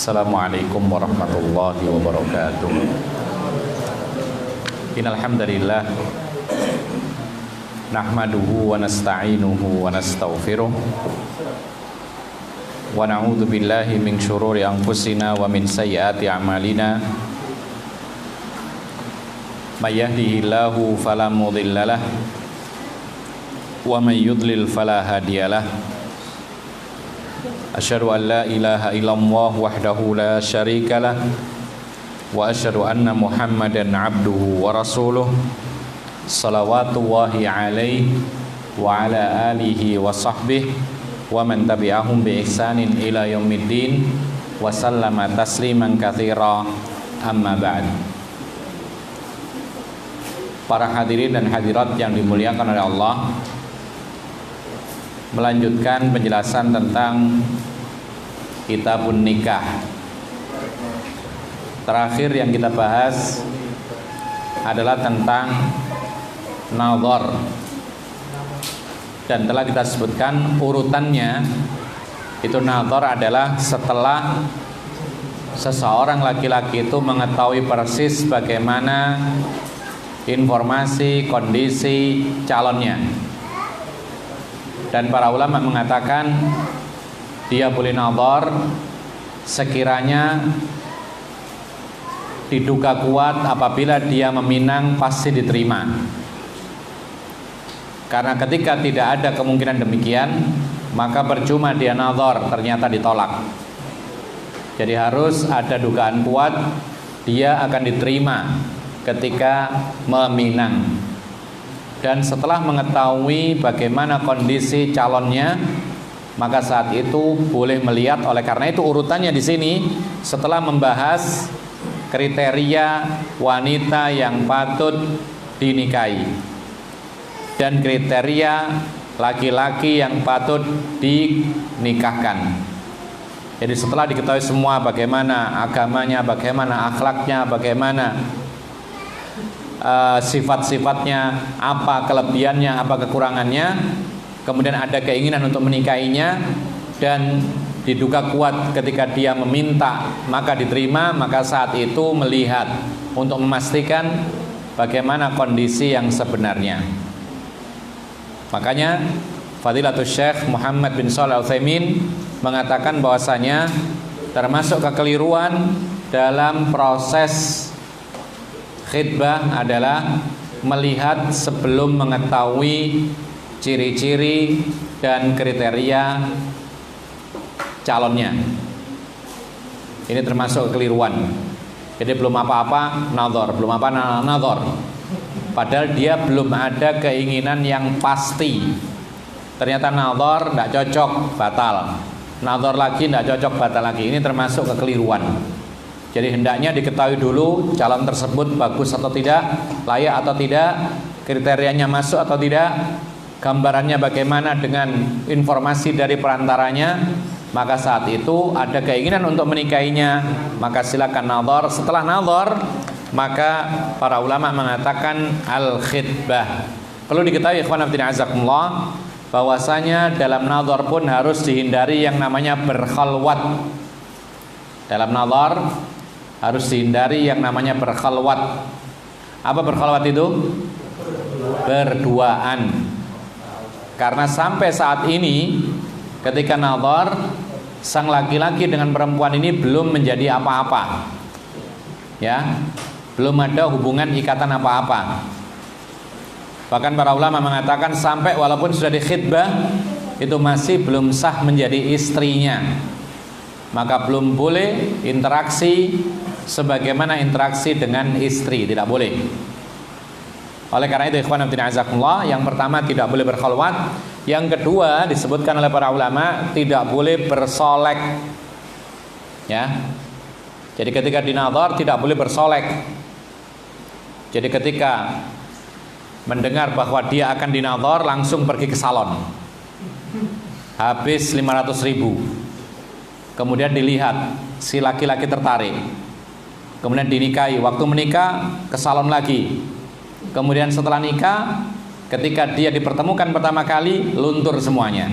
Assalamualaikum warahmatullahi wabarakatuh. Innal hamdalillah nahmaduhu wa nasta'inuhu wa nastaghfiruh wa na'udzu billahi min syururi anfusina wa min sayyiati a'malina. May yahdihillahu fala mudhillalah wa may yudlil fala hadiyalah. Asyhadu an la ilaha illallah wahdahu la syarikalah wa asyhadu anna Muhammadan abduhu wa rasuluh salawatullahi alaihi wa ala alihi wa sahbihi wa man tabi'ahum bi ihsanin ila yaumiddin wa sallama tasliman katsira, amma ba'd. Para hadirin dan hadirat yang dimuliakan oleh Allah, melanjutkan penjelasan tentang kitabun nikah. Terakhir yang kita bahas adalah tentang nazar, dan telah kita sebutkan urutannya. Itu nazar adalah setelah seseorang laki-laki itu mengetahui persis bagaimana informasi kondisi calonnya. Dan para ulama mengatakan dia boleh nazar sekiranya diduga kuat apabila dia meminang pasti diterima. Karena ketika tidak ada kemungkinan demikian, maka percuma dia nazar ternyata ditolak. Jadi harus ada dugaan kuat dia akan diterima ketika meminang. Dan setelah mengetahui bagaimana kondisi calonnya, maka saat itu boleh melihat. Oleh karena itu urutannya di sini setelah membahas kriteria wanita yang patut dinikahi dan kriteria laki-laki yang patut dinikahkan. Jadi setelah diketahui semua bagaimana agamanya, bagaimana akhlaknya, bagaimana sifat-sifatnya, apa kelebihannya, apa kekurangannya, kemudian ada keinginan untuk menikahinya dan diduga kuat ketika dia meminta maka diterima, maka saat itu melihat untuk memastikan bagaimana kondisi yang sebenarnya. Makanya Fadilatul Syekh Muhammad bin Shalih Al-Utsaimin mengatakan bahwasanya termasuk kekeliruan dalam proses khitbah adalah melihat sebelum mengetahui ciri-ciri dan kriteria calonnya. Ini termasuk kekeliruan. Jadi belum apa-apa nazar, belum apa nazar. Padahal dia belum ada keinginan yang pasti. Ternyata nazar tidak cocok, batal. Nazar lagi tidak cocok, batal lagi. Ini termasuk kekeliruan. Jadi hendaknya diketahui dulu calon tersebut bagus atau tidak, layak atau tidak, kriterianya masuk atau tidak, gambarannya bagaimana dengan informasi dari perantaranya. Maka saat itu ada keinginan untuk menikahinya, maka silakan nazar. Setelah nazar, maka para ulama mengatakan al-khitbah. Perlu diketahui ikhwan fillah azakumullah, bahwasanya dalam nazar pun harus dihindari yang namanya berkhalwat. Dalam nazar harus dihindari yang namanya berkhalwat. Apa berkhalwat itu? Berduaan. Karena sampai saat ini ketika nazar, sang laki-laki dengan perempuan ini belum menjadi apa-apa. Ya, belum ada hubungan ikatan apa-apa. Bahkan para ulama mengatakan sampai walaupun sudah dikhitbah, itu masih belum sah menjadi istrinya. Maka belum boleh interaksi sebagaimana interaksi dengan istri, tidak boleh. Oleh karena itu ikhwan fillah azakumullah, yang pertama tidak boleh berkhalwat, yang kedua disebutkan oleh para ulama tidak boleh bersolek. Ya. Jadi ketika dinazar tidak boleh bersolek. Jadi ketika mendengar bahwa dia akan dinazar langsung pergi ke salon. Habis 500.000. Kemudian dilihat si laki-laki tertarik, kemudian dinikahi. Waktu menikah ke salon lagi. Kemudian setelah nikah, ketika dia dipertemukan pertama kali luntur semuanya.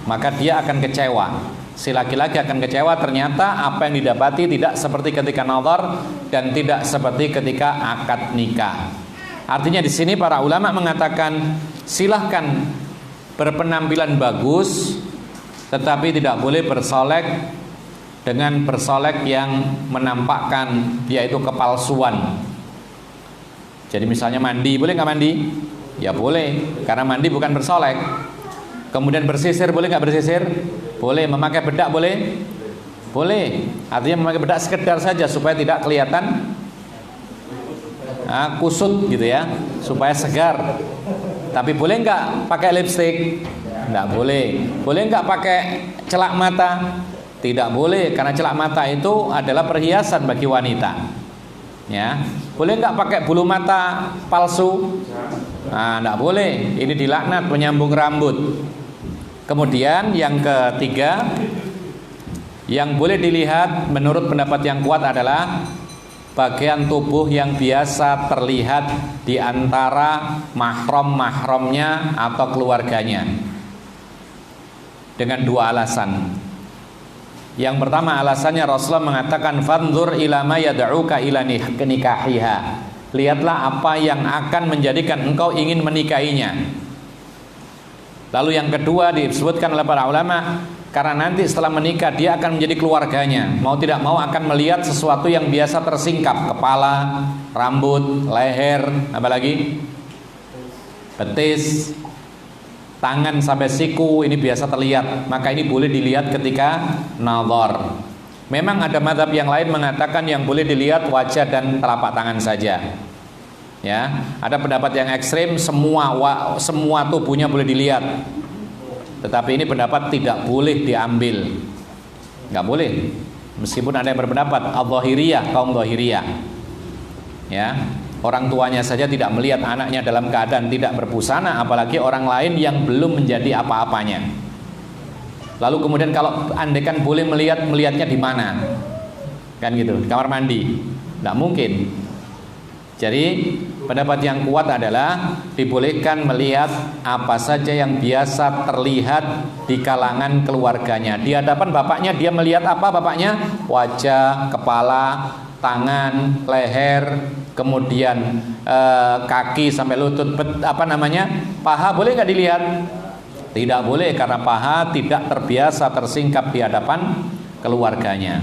Maka dia akan kecewa. Si laki-laki akan kecewa, ternyata apa yang didapati tidak seperti ketika nazar dan tidak seperti ketika akad nikah. Artinya di sini para ulama mengatakan silahkan berpenampilan bagus, tetapi tidak boleh bersolek dengan bersolek yang menampakkan yaitu kepalsuan. Jadi misalnya mandi, boleh nggak mandi? Ya boleh, karena mandi bukan bersolek. Kemudian bersisir, boleh nggak bersisir? Boleh. Memakai bedak boleh? Boleh. Artinya memakai bedak sekedar saja supaya tidak kelihatan kusut gitu ya, supaya segar. Tapi boleh nggak pakai lipstik? Nggak boleh. Boleh nggak pakai celak mata? Tidak boleh, karena celak mata itu adalah perhiasan bagi wanita. Ya, boleh nggak pakai bulu mata palsu? Nah, nggak boleh. Ini dilaknat, menyambung rambut. Kemudian yang ketiga, yang boleh dilihat menurut pendapat yang kuat adalah bagian tubuh yang biasa terlihat di antara mahram-mahramnya atau keluarganya, dengan dua alasan. Yang pertama alasannya Rasulullah mengatakan fanzur ila ma yad'uka ila nikahiha. Lihatlah apa yang akan menjadikan engkau ingin menikahinya. Lalu yang kedua disebutkan oleh para ulama, karena nanti setelah menikah dia akan menjadi keluarganya. Mau tidak mau akan melihat sesuatu yang biasa tersingkap, kepala, rambut, leher, apalagi betis, tangan sampai siku, ini biasa terlihat. Maka ini boleh dilihat ketika nazar. Memang ada mazhab yang lain mengatakan yang boleh dilihat wajah dan telapak tangan saja. Ya, ada pendapat yang ekstrim semua tubuhnya boleh dilihat. Tetapi ini pendapat tidak boleh diambil. Nggak boleh. Meskipun ada yang berpendapat al-zahiriyah, kaum zahiriyah. Ya, orang tuanya saja tidak melihat anaknya dalam keadaan tidak berbusana, apalagi orang lain yang belum menjadi apa-apanya. Lalu kemudian kalau andaikan boleh melihatnya di mana? Kan gitu, kamar mandi. Nggak mungkin. Jadi pendapat yang kuat adalah dibolehkan melihat apa saja yang biasa terlihat di kalangan keluarganya. Di hadapan bapaknya dia melihat apa bapaknya? Wajah, kepala, tangan, leher, kemudian kaki sampai lutut, paha boleh nggak dilihat? Tidak boleh, karena paha tidak terbiasa tersingkap di hadapan keluarganya.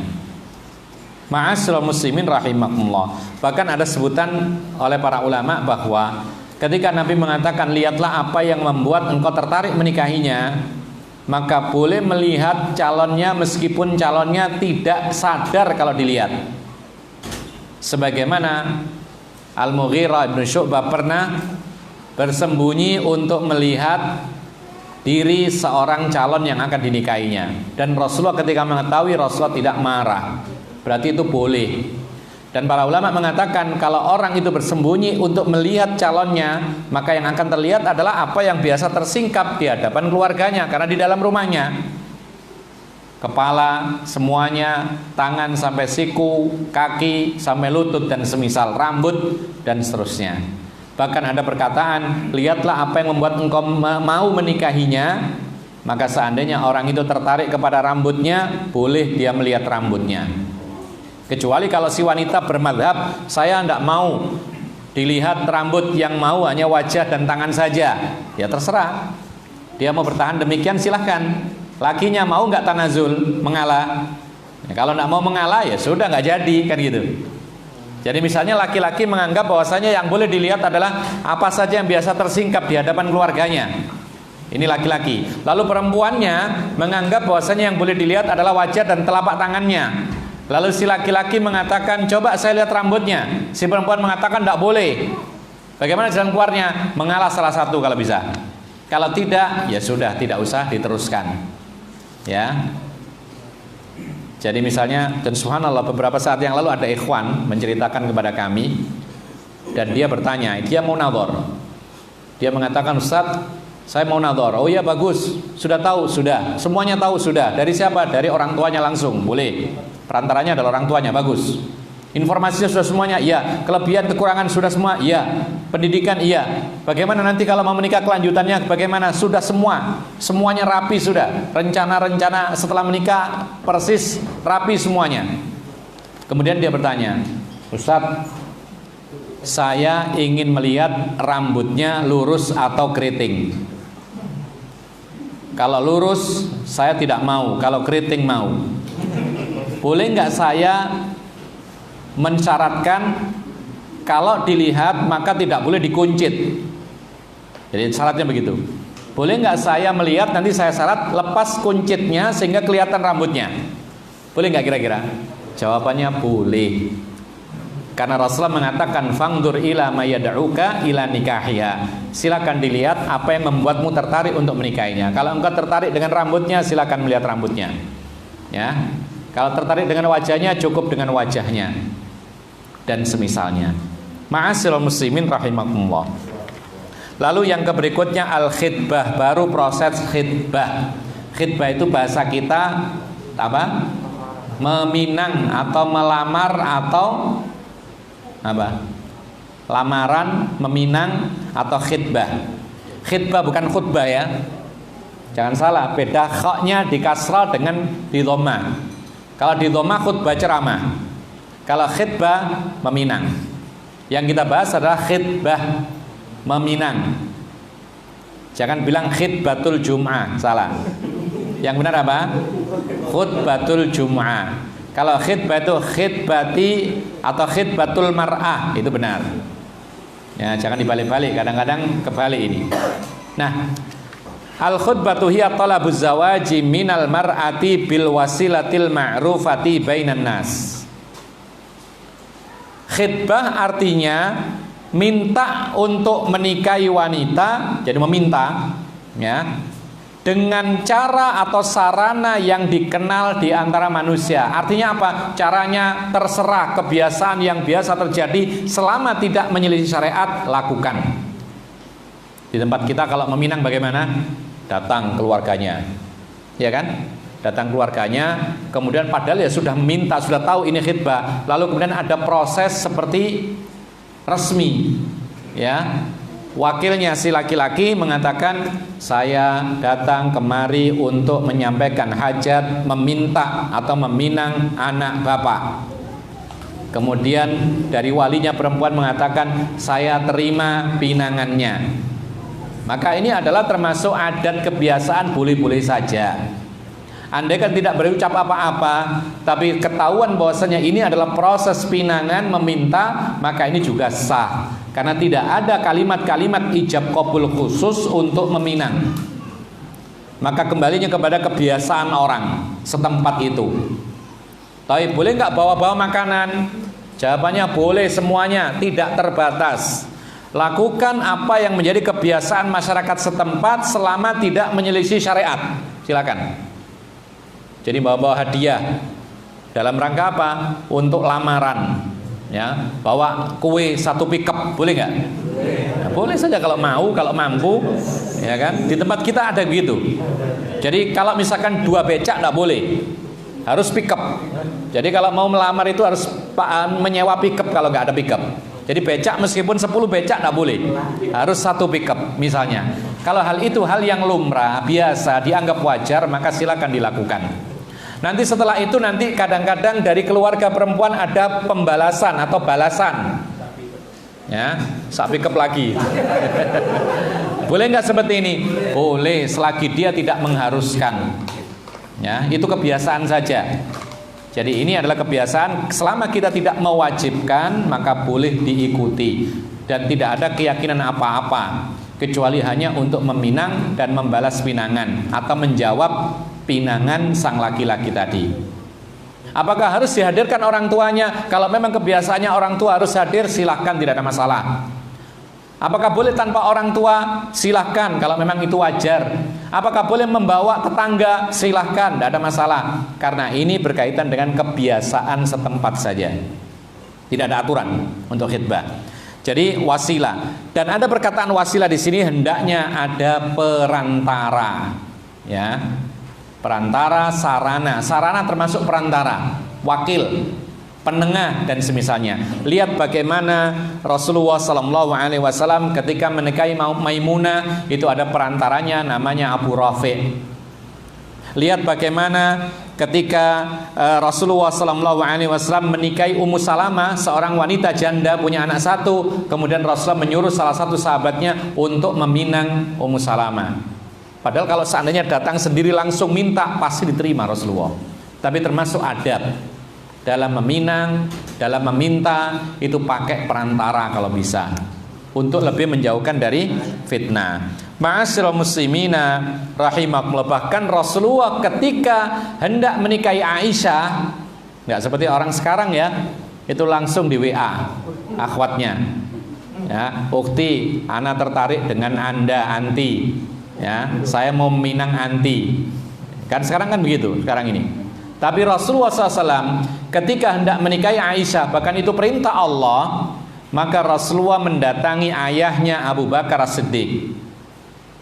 Ma'asyiral muslimin rahimakumullah. Bahkan ada sebutan oleh para ulama bahwa ketika Nabi mengatakan lihatlah apa yang membuat engkau tertarik menikahinya, maka boleh melihat calonnya meskipun calonnya tidak sadar kalau dilihat. Sebagaimana Al-Mughirah bin Syu'bah pernah bersembunyi untuk melihat diri seorang calon yang akan dinikahinya, dan Rasulullah ketika mengetahui, Rasulullah tidak marah. Berarti itu boleh. Dan para ulama mengatakan kalau orang itu bersembunyi untuk melihat calonnya, maka yang akan terlihat adalah apa yang biasa tersingkap di hadapan keluarganya, karena di dalam rumahnya. Kepala semuanya, tangan sampai siku, kaki sampai lutut dan semisal, rambut dan seterusnya. Bahkan ada perkataan, lihatlah apa yang membuat engkau mau menikahinya. Maka seandainya orang itu tertarik kepada rambutnya, boleh dia melihat rambutnya. Kecuali kalau si wanita bermadhab, saya tidak mau dilihat rambut, yang mau hanya wajah dan tangan saja. Ya terserah, dia mau bertahan demikian silahkan. Lakinya mau nggak tanazul, mengalah. Ya, kalau nggak mau mengalah ya sudah, nggak jadi, kan gitu. Jadi misalnya laki-laki menganggap bahwasanya yang boleh dilihat adalah apa saja yang biasa tersingkap di hadapan keluarganya. Ini laki-laki. Lalu perempuannya menganggap bahwasanya yang boleh dilihat adalah wajah dan telapak tangannya. Lalu si laki-laki mengatakan, coba saya lihat rambutnya. Si perempuan mengatakan tidak boleh. Bagaimana jalan keluarnya? Mengalah salah satu kalau bisa. Kalau tidak, ya sudah, tidak usah diteruskan. Ya. Jadi misalnya, dan subhanallah beberapa saat yang lalu ada ikhwan menceritakan kepada kami, dan dia bertanya, dia mau nadhor. Dia mengatakan, Ustaz, saya mau nadhor. Oh iya bagus, sudah tahu, sudah. Semuanya tahu, sudah. Dari siapa? Dari orang tuanya langsung, boleh. Perantaranya adalah orang tuanya, bagus. Informasinya sudah semuanya, iya. Kelebihan kekurangan sudah semua, iya. Pendidikan, iya. Bagaimana nanti kalau mau menikah kelanjutannya, bagaimana? Sudah semua, semuanya rapi sudah. Rencana-rencana setelah menikah persis rapi semuanya. Kemudian dia bertanya, Ustadz, saya ingin melihat rambutnya lurus atau keriting. Kalau lurus saya tidak mau, kalau keriting mau. Boleh nggak saya mensyaratkan kalau dilihat maka tidak boleh dikuncit? Jadi syaratnya begitu. Boleh nggak saya melihat, nanti saya syarat lepas kuncitnya sehingga kelihatan rambutnya? Boleh nggak kira-kira? Jawabannya boleh. Karena Rasulullah mengatakan fangdur ila ma yad'uka ila nikahiha. Silakan dilihat apa yang membuatmu tertarik untuk menikahinya. Kalau engkau tertarik dengan rambutnya, silakan melihat rambutnya. Ya. Kalau tertarik dengan wajahnya, cukup dengan wajahnya. Dan semisalnya. Ma'asyiral muslimin rahimakumullah. Lalu yang berikutnya al-khitbah, baru proses khitbah. Khitbah itu bahasa kita apa? Meminang atau melamar atau apa? Lamaran, meminang atau khitbah. Khitbah bukan khutbah ya. Jangan salah, beda kha-nya di kasrah dengan di dhamma. Kalau di dhamma khutbah ceramah. Kalau khitbah meminang. Yang kita bahas adalah khitbah meminang. Jangan bilang khitbatul jum'ah, salah. Yang benar apa? Khutbatul jum'ah. Kalau khitbah itu khitbati atau khitbatul mar'ah, itu benar. Ya, jangan dibalik-balik, kadang-kadang kebalik ini. Nah, al khutbatu hiya talabuz zawaji minal mar'ati bil wasilatil ma'rufati bainan nas. Khitbah artinya minta untuk menikahi wanita, jadi meminta, ya, dengan cara atau sarana yang dikenal di antara manusia. Artinya apa? Caranya terserah, kebiasaan yang biasa terjadi selama tidak menyelisih syariat, lakukan. Di tempat kita kalau meminang bagaimana? Datang keluarganya, ya kan? Datang keluarganya, kemudian padahal ya sudah meminta, sudah tahu ini khitbah, lalu kemudian ada proses seperti resmi, ya. Wakilnya si laki-laki mengatakan, saya datang kemari untuk menyampaikan hajat, meminta atau meminang anak bapak. Kemudian dari walinya perempuan mengatakan, saya terima pinangannya. Maka ini adalah termasuk adat kebiasaan, boleh-boleh saja. Andai kan tidak berucap apa-apa, tapi ketahuan bahwasanya ini adalah proses pinangan meminta, maka ini juga sah. Karena tidak ada kalimat-kalimat ijab qabul khusus untuk meminang. Maka kembalinya kepada kebiasaan orang setempat itu. Tapi boleh nggak bawa-bawa makanan? Jawabannya boleh semuanya, tidak terbatas. Lakukan apa yang menjadi kebiasaan masyarakat setempat selama tidak menyelisih syariat. Silakan. Jadi bawa-bawa hadiah dalam rangka apa? Untuk lamaran. Ya, bawa kue 1 pickup, boleh nggak? Nah, boleh saja kalau mau, kalau mampu, ya kan? Di tempat kita ada gitu. Jadi kalau misalkan 2 becak nggak boleh, harus pickup. Jadi kalau mau melamar itu harus menyewa pickup kalau nggak ada pickup. Jadi becak meskipun 10 becak nggak boleh, harus 1 pickup misalnya. Kalau hal itu hal yang lumrah, biasa, dianggap wajar, maka silakan dilakukan. Nanti setelah itu nanti kadang-kadang dari keluarga perempuan ada pembalasan atau balasan. Ya, sak pickup lagi. Boleh nggak seperti ini? Boleh, selagi dia tidak mengharuskan. Ya, itu kebiasaan saja. Jadi ini adalah kebiasaan, selama kita tidak mewajibkan maka boleh diikuti dan tidak ada keyakinan apa-apa kecuali hanya untuk meminang dan membalas pinangan atau menjawab pinangan sang laki-laki tadi. Apakah harus dihadirkan orang tuanya? Kalau memang kebiasaannya orang tua harus hadir, silahkan, tidak ada masalah. Apakah boleh tanpa orang tua? Silahkan, kalau memang itu wajar. Apakah boleh membawa tetangga? Silahkan, tidak ada masalah. Karena ini berkaitan dengan kebiasaan setempat saja. Tidak ada aturan untuk khitbah. Jadi wasilah. Dan ada perkataan wasilah di sini hendaknya ada perantara. Ya. Perantara, sarana. Sarana termasuk perantara, wakil. penengah dan semisalnya. Lihat bagaimana Rasulullah Sallallahu Alaihi Wasallam ketika menikahi Maimunah itu ada perantaranya namanya Abu Rafi'. Lihat bagaimana ketika Rasulullah Sallallahu Alaihi Wasallam menikahi Ummu Salamah, seorang wanita janda punya anak satu, kemudian Rasulullah menyuruh salah satu sahabatnya untuk meminang Ummu Salamah. Padahal kalau seandainya datang sendiri langsung minta pasti diterima Rasulullah. Tapi termasuk adab dalam meminang, dalam meminta itu pakai perantara kalau bisa, untuk lebih menjauhkan dari fitnah. Ma'asyiral muslimina rahimakumullah, bahkan Rasulullah ketika hendak menikahi Aisyah, nggak seperti orang sekarang ya, itu langsung di WA akhwatnya, ya, ukti, ana tertarik dengan anda anti, ya, saya mau meminang anti. Kan sekarang kan begitu sekarang ini. Tapi Rasulullah SAW ketika hendak menikahi Aisyah, bahkan itu perintah Allah, maka Rasulullah mendatangi ayahnya Abu Bakar As-Siddiq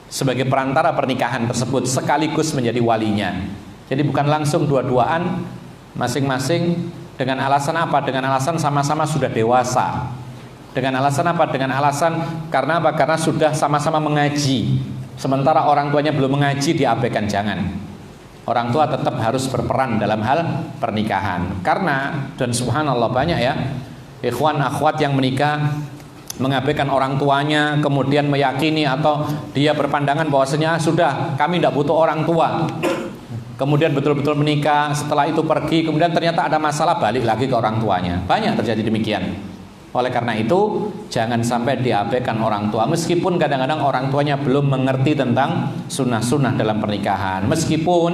sebagai perantara pernikahan tersebut, sekaligus menjadi walinya. Jadi bukan langsung dua-duaan masing-masing. Dengan alasan apa? Dengan alasan sama-sama sudah dewasa. Dengan alasan apa? Dengan alasan karena apa? Karena sudah sama-sama mengaji. Sementara orang tuanya belum mengaji, diabaikan. Jangan. Orang tua tetap harus berperan dalam hal pernikahan. Karena, dan subhanallah banyak ya ikhwan akhwat yang menikah mengabaikan orang tuanya, kemudian meyakini atau dia berpandangan bahwasanya sudah kami tidak butuh orang tua. Kemudian betul-betul menikah, setelah itu pergi, kemudian ternyata ada masalah, balik lagi ke orang tuanya. Banyak terjadi demikian. Oleh karena itu jangan sampai diabaikan orang tua, meskipun kadang-kadang orang tuanya belum mengerti tentang sunnah-sunnah dalam pernikahan. Meskipun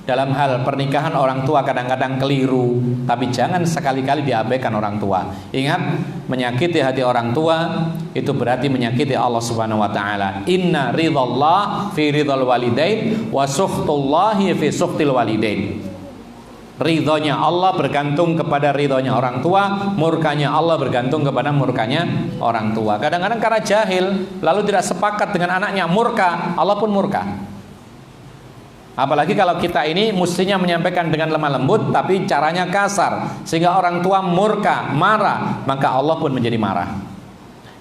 dalam hal pernikahan orang tua kadang-kadang keliru, tapi jangan sekali-kali diabaikan orang tua. Ingat, menyakiti hati orang tua itu berarti menyakiti Allah Subhanahu wa taala. Inna ridhallah fi ridhal walidain wa sukhtullahi fi sukhtil walidain. Ridhonya Allah bergantung kepada ridhonya orang tua, murkanya Allah bergantung kepada murkanya orang tua. Kadang-kadang karena jahil lalu tidak sepakat dengan anaknya, murka, Allah pun murka. Apalagi kalau kita ini mestinya menyampaikan dengan lemah lembut, tapi caranya kasar sehingga orang tua murka, marah, maka Allah pun menjadi marah.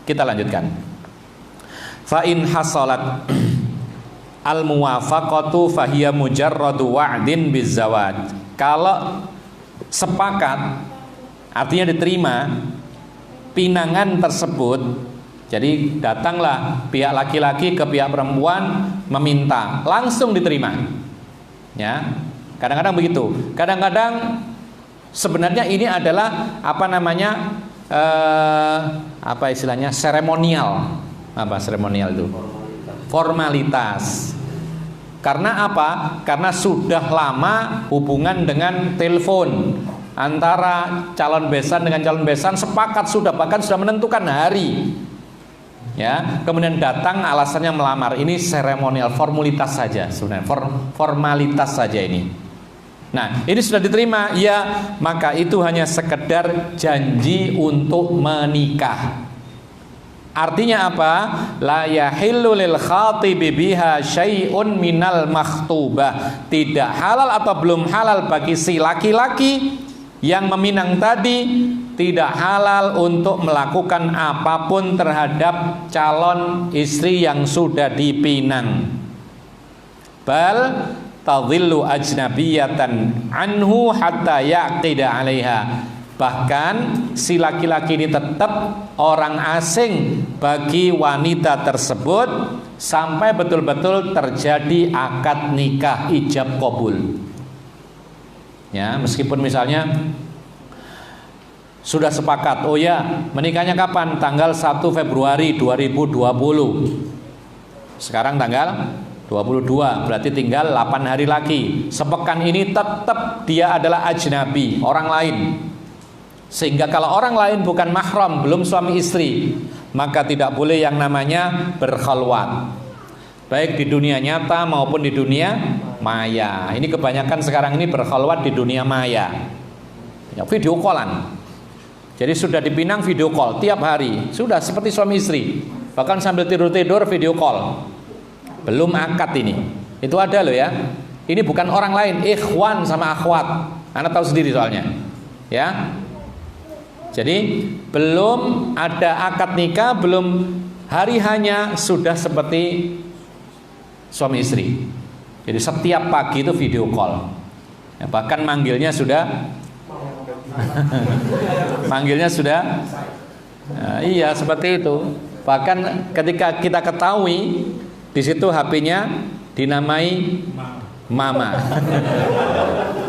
Kita lanjutkan. Fa in hasalat al muwafaqatu fahiya mujarradu wa'din bizawaj. Kalau sepakat, artinya diterima pinangan tersebut, jadi datanglah pihak laki-laki ke pihak perempuan meminta, langsung diterima. Ya, kadang-kadang begitu. Kadang-kadang sebenarnya ini adalah apa namanya, apa istilahnya, seremonial. Apa seremonial itu? Formalitas. Karena apa? Karena sudah lama hubungan dengan telepon antara calon besan dengan calon besan, sepakat sudah, bahkan sudah menentukan hari. Ya, kemudian datang alasannya melamar. Ini seremonial, formalitas saja sebenarnya, formalitas saja ini. Nah, ini sudah diterima, ya, maka itu hanya sekedar janji untuk menikah. Artinya apa? La yahillu lil khatibi biha syai'un minal makhtubah. Tidak halal atau belum halal bagi si laki-laki yang meminang tadi, tidak halal untuk melakukan apapun terhadap calon istri yang sudah dipinang. Bal tadhillu ajnabiyatan anhu hatta yaqida 'alaiha. Bahkan si laki-laki ini tetap orang asing bagi wanita tersebut sampai betul-betul terjadi akad nikah ijab qabul. Ya, meskipun misalnya sudah sepakat, oh ya, menikahnya kapan? Tanggal 1 Februari 2020. Sekarang tanggal 22, berarti tinggal 8 hari lagi. Sepekan ini tetap dia adalah ajnabi, orang lain. Sehingga kalau orang lain bukan mahram, belum suami istri, maka tidak boleh yang namanya berkhalwat, baik di dunia nyata maupun di dunia maya. Ini kebanyakan sekarang ini berkhalwat di dunia maya, ya, video callan. Jadi sudah dipinang video call tiap hari, sudah seperti suami istri, bahkan sambil tidur-tidur video call. Belum akad ini. Itu ada loh ya. Ini bukan orang lain, ikhwan sama akhwat. Anda tahu sendiri soalnya. Ya, Jadi belum ada akad nikah, belum hari hanya sudah seperti suami istri. Jadi setiap pagi itu video call. Ya, bahkan manggilnya sudah iya seperti itu. Bahkan ketika kita ketahui di situ HP-nya dinamai Mama.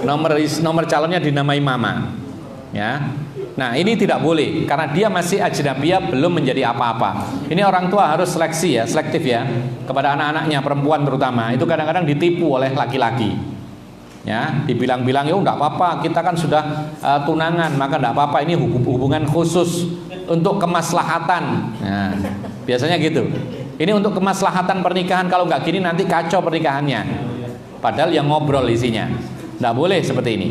nomor calonnya dinamai Mama. Ya. Nah, ini tidak boleh karena dia masih ajnabiyah, belum menjadi apa-apa. Ini orang tua harus seleksi ya, selektif ya kepada anak-anaknya, perempuan terutama. Itu kadang-kadang ditipu oleh laki-laki. Ya, dibilang-bilang ya enggak apa-apa, kita kan sudah tunangan, maka enggak apa-apa, ini hubungan khusus untuk kemaslahatan. Nah, biasanya gitu. Ini untuk kemaslahatan pernikahan, kalau enggak gini nanti kacau pernikahannya. Padahal yang ngobrol isinya. Enggak boleh seperti ini.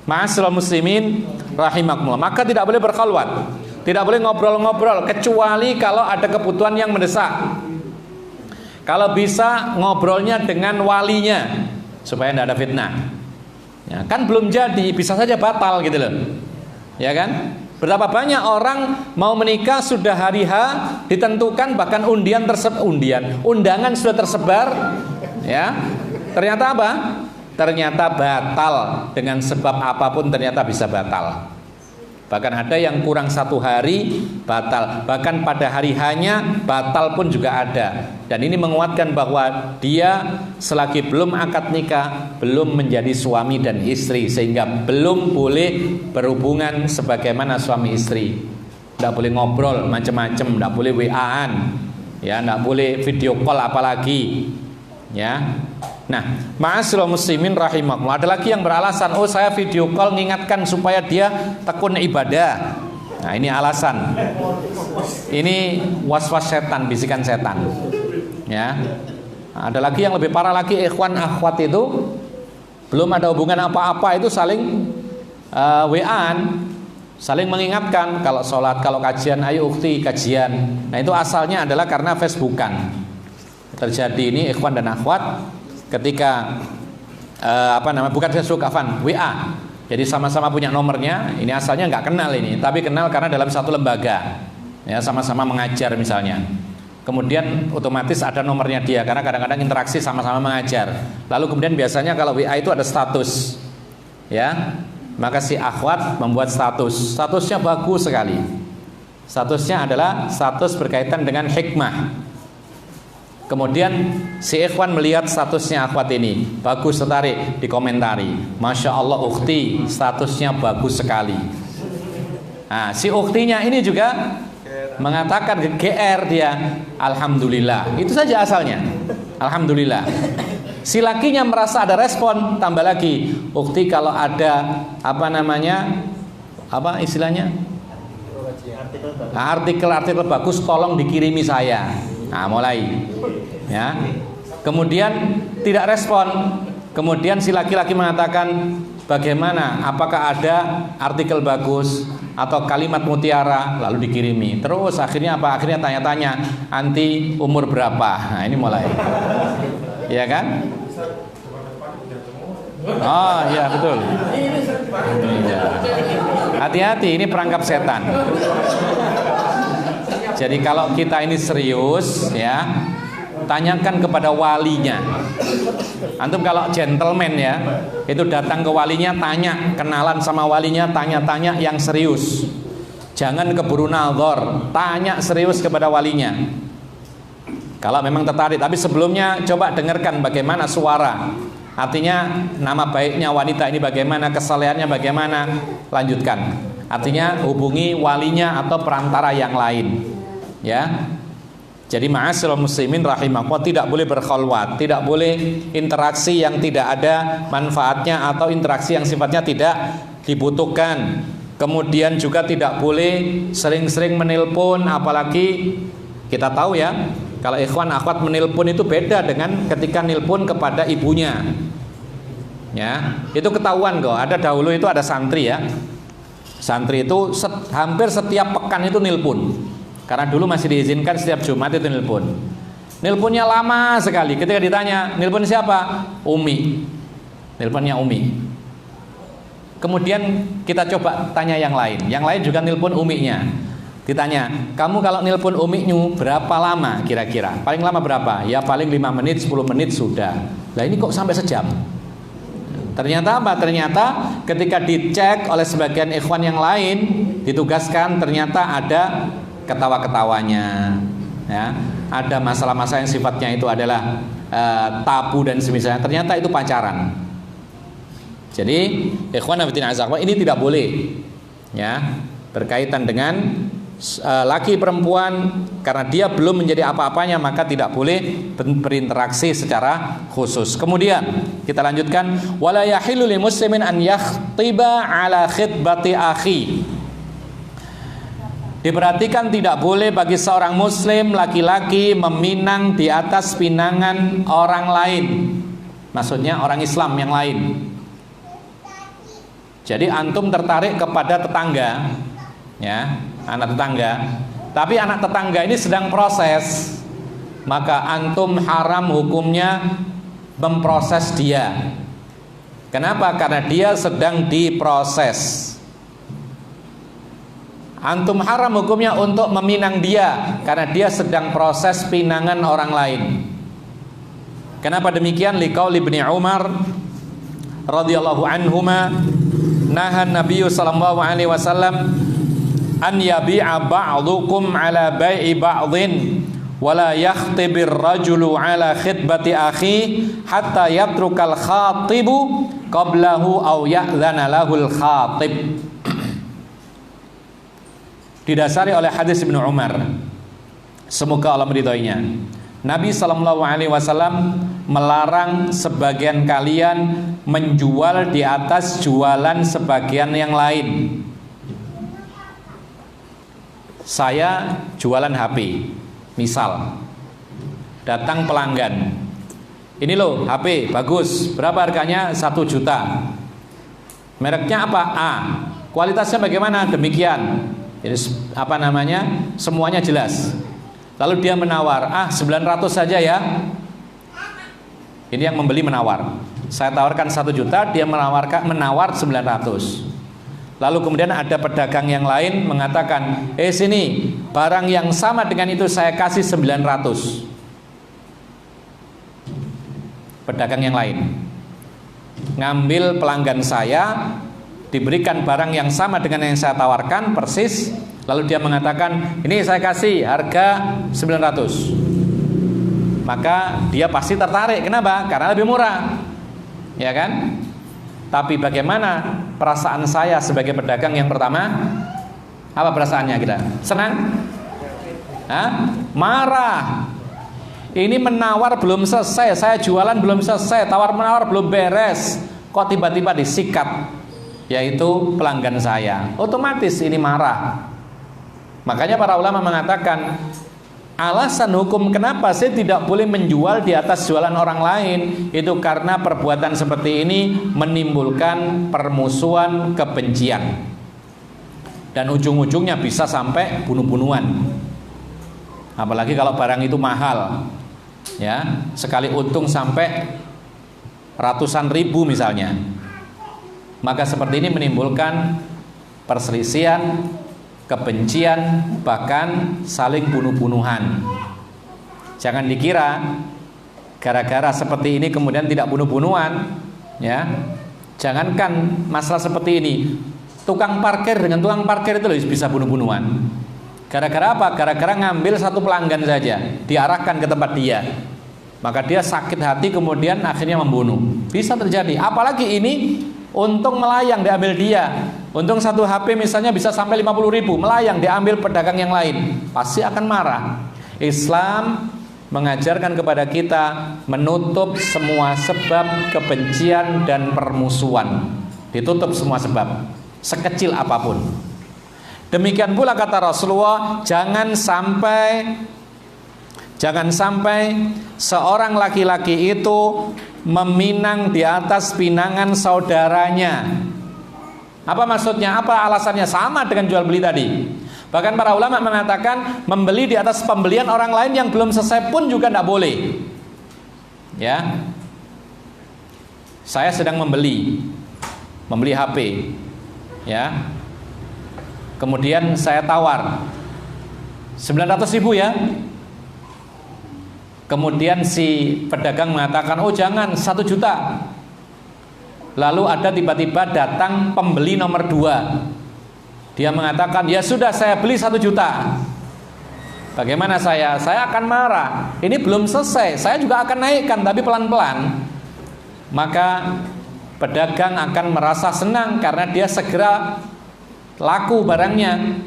Ma'asyiral muslimin rahimakumullah. Maka tidak boleh berkhalwat, tidak boleh ngobrol-ngobrol kecuali kalau ada kebutuhan yang mendesak. Kalau bisa ngobrolnya dengan walinya supaya tidak ada fitnah. Ya, kan belum jadi, bisa saja batal gitu loh. Ya kan? Betapa banyak orang mau menikah sudah hari H ditentukan, bahkan undangan sudah tersebar, ya. Ternyata apa? Ternyata batal, dengan sebab apapun ternyata bisa batal. Bahkan ada yang kurang 1 hari batal, bahkan pada hari hanya batal pun juga ada. Dan ini menguatkan bahwa dia selagi belum akad nikah belum menjadi suami dan istri, sehingga belum boleh berhubungan sebagaimana suami istri. Tidak boleh ngobrol macam-macam, tidak boleh WA-an, ya, tidak boleh video call apalagi, ya. Nah, ma'asyiral muslimin rahimakumullah, ada lagi yang beralasan, oh saya video call mengingatkan supaya dia tekun ibadah. Nah, ini alasan. Ini was-was setan, bisikan setan. Ya. Ada lagi yang lebih parah lagi, ikhwan akhwat itu belum ada hubungan apa-apa itu saling WA-an, saling mengingatkan kalau sholat, kalau kajian, ayo ukhti kajian. Nah, itu asalnya adalah karena Facebookan. Terjadi ini ikhwan dan akhwat ketika bukan Facebook, WA. Jadi sama-sama punya nomornya. Ini asalnya nggak kenal ini, tapi kenal karena dalam satu lembaga, ya, sama-sama mengajar misalnya. Kemudian otomatis ada nomornya dia karena kadang-kadang interaksi sama-sama mengajar. Lalu kemudian biasanya kalau WA itu ada status, ya, maka si akhwat membuat statusnya bagus sekali. Statusnya adalah status berkaitan dengan hikmah. Kemudian si ikhwan melihat statusnya akhwat ini bagus, tertarik, dikomentari, Masya Allah ukhti statusnya bagus sekali. Nah, si ukhtinya ini juga mengatakan GR dia, Alhamdulillah. Itu saja asalnya, Alhamdulillah. Si lakinya merasa ada respon, tambah lagi, ukhti kalau ada istilahnya artikel bagus tolong dikirimi saya. Nah, mulai, ya. Kemudian tidak respon. Kemudian si laki-laki mengatakan, bagaimana? Apakah ada artikel bagus atau kalimat mutiara? Lalu dikirimi. Terus akhirnya apa? Akhirnya tanya-tanya, anti umur berapa? Nah, ini mulai, ya kan? Oh iya betul. Ya. Hati-hati, ini perangkap setan. Jadi kalau kita ini serius, ya, tanyakan kepada walinya. Antum kalau gentleman, ya, itu datang ke walinya, tanya, kenalan sama walinya, tanya-tanya yang serius. Jangan keburu naldzor, tanya serius kepada walinya. Kalau memang tertarik, tapi sebelumnya coba dengarkan bagaimana suara. Artinya nama baiknya wanita ini bagaimana, kesalehannya bagaimana, lanjutkan. Artinya hubungi walinya atau perantara yang lain. Ya, jadi ma'asyiral muslimin rahimakumullah, tidak boleh berkhalwat, tidak boleh interaksi yang tidak ada manfaatnya atau interaksi yang sifatnya tidak dibutuhkan. Kemudian juga tidak boleh sering-sering menelpon, apalagi kita tahu ya, kalau ikhwan akhwat menelpon itu beda dengan ketika nelpon kepada ibunya. Ya, itu ketahuan kok. Ada dahulu itu ada santri ya. Santri itu hampir setiap pekan itu nelpon. Karena dulu masih diizinkan setiap Jumat itu nelpon. Nelponnya lama sekali. Ketika ditanya, nelpon siapa? Umi. Nelponnya Umi. Kemudian kita coba tanya yang lain. Yang lain juga nelpon umiknya. Ditanya, kamu kalau nelpon umiknya berapa lama kira-kira? Paling lama berapa? Ya paling 5 menit, 10 menit sudah. Lah ini kok sampai sejam? Ternyata apa? Ternyata ketika dicek oleh sebagian ikhwan yang lain, ditugaskan ternyata ada ketawa-ketawanya, ya, ada masalah-masalah yang sifatnya itu adalah tabu dan semisalnya. Ternyata itu pacaran. Jadi ikhwan fillah ini tidak boleh, ya, berkaitan dengan laki perempuan, karena dia belum menjadi apa-apanya maka tidak boleh berinteraksi secara khusus. Kemudian kita lanjutkan, wala yahillu lil muslimin an yakhtiba ala khitbati akhi. Diperhatikan tidak boleh bagi seorang muslim laki-laki meminang di atas pinangan orang lain. Maksudnya orang Islam yang lain. Jadi antum tertarik kepada tetangga, ya, anak tetangga, tapi anak tetangga ini sedang proses, maka antum haram hukumnya memproses dia. Kenapa? Karena dia sedang diproses. Antum haram hukumnya untuk meminang dia karena dia sedang proses pinangan orang lain. Kenapa demikian? Liqauli Ibnu Umar radhiyallahu anhuma, nahan Nabi sallallahu alaihi wasallam an yabi'a ba'dukum ala bai'i ba'dhin wala yakhtibir rajulu ala khitbati akhi hatta yatrukal khatibu qablahu aw ya'dhana lahul khatib. Didasari oleh hadis Ibnu Umar, semoga Allah meridhoinya, Nabi sallallahu alaihi wasallam melarang sebagian kalian menjual di atas jualan sebagian yang lain. Saya jualan HP, misal datang pelanggan, ini loh HP bagus, berapa harganya? 1 juta. Mereknya apa? A. Kualitasnya bagaimana? Demikian. Jadi apa namanya? Semuanya jelas. Lalu dia menawar, 900 saja ya. Ini yang membeli menawar. Saya tawarkan 1 juta, dia menawar 900. Lalu kemudian ada pedagang yang lain mengatakan, sini barang yang sama dengan itu saya kasih 900. Pedagang yang lain ngambil pelanggan saya, diberikan barang yang sama dengan yang saya tawarkan persis, lalu dia mengatakan, ini saya kasih harga 900. Maka dia pasti tertarik. Kenapa? Karena lebih murah, ya kan? Tapi bagaimana perasaan saya sebagai pedagang yang pertama? Apa perasaannya kita? Senang? Hah? Marah. Ini menawar belum selesai, saya jualan belum selesai, tawar-menawar belum beres, kok tiba-tiba disikat, yaitu pelanggan saya. Otomatis ini marah. Makanya para ulama mengatakan, alasan hukum kenapa saya tidak boleh menjual di atas jualan orang lain, itu karena perbuatan seperti ini menimbulkan permusuhan, kebencian, dan ujung-ujungnya bisa sampai bunuh-bunuhan. Apalagi kalau barang itu mahal, ya, sekali untung sampai ratusan ribu misalnya, maka seperti ini menimbulkan perselisihan, kebencian, bahkan saling bunuh-bunuhan. Jangan dikira gara-gara seperti ini kemudian tidak bunuh-bunuhan, ya. Jangankan masalah seperti ini, tukang parkir dengan tukang parkir itu bisa bunuh-bunuhan. Gara-gara apa? Gara-gara ngambil satu pelanggan saja, diarahkan ke tempat dia, maka dia sakit hati kemudian akhirnya membunuh. Bisa terjadi. Apalagi ini untung melayang diambil dia. Untung satu HP misalnya bisa sampai 50.000, melayang diambil pedagang yang lain, pasti akan marah. Islam mengajarkan kepada kita menutup semua sebab kebencian dan permusuhan. Ditutup semua sebab, sekecil apapun. Demikian pula kata Rasulullah, jangan sampai seorang laki-laki itu meminang di atas pinangan saudaranya. Apa maksudnya? Apa alasannya? Sama dengan jual beli tadi. Bahkan para ulama mengatakan membeli di atas pembelian orang lain yang belum selesai pun juga tidak boleh. Ya, saya sedang membeli, membeli HP, ya. Kemudian saya tawar 900.000 ya. Kemudian si pedagang mengatakan, oh jangan, 1 juta. Lalu ada tiba-tiba datang pembeli nomor 2. Dia mengatakan, ya sudah saya beli 1 juta. Bagaimana saya? Saya akan marah. Ini belum selesai, saya juga akan naikkan, tapi pelan-pelan. Maka pedagang akan merasa senang karena dia segera laku barangnya.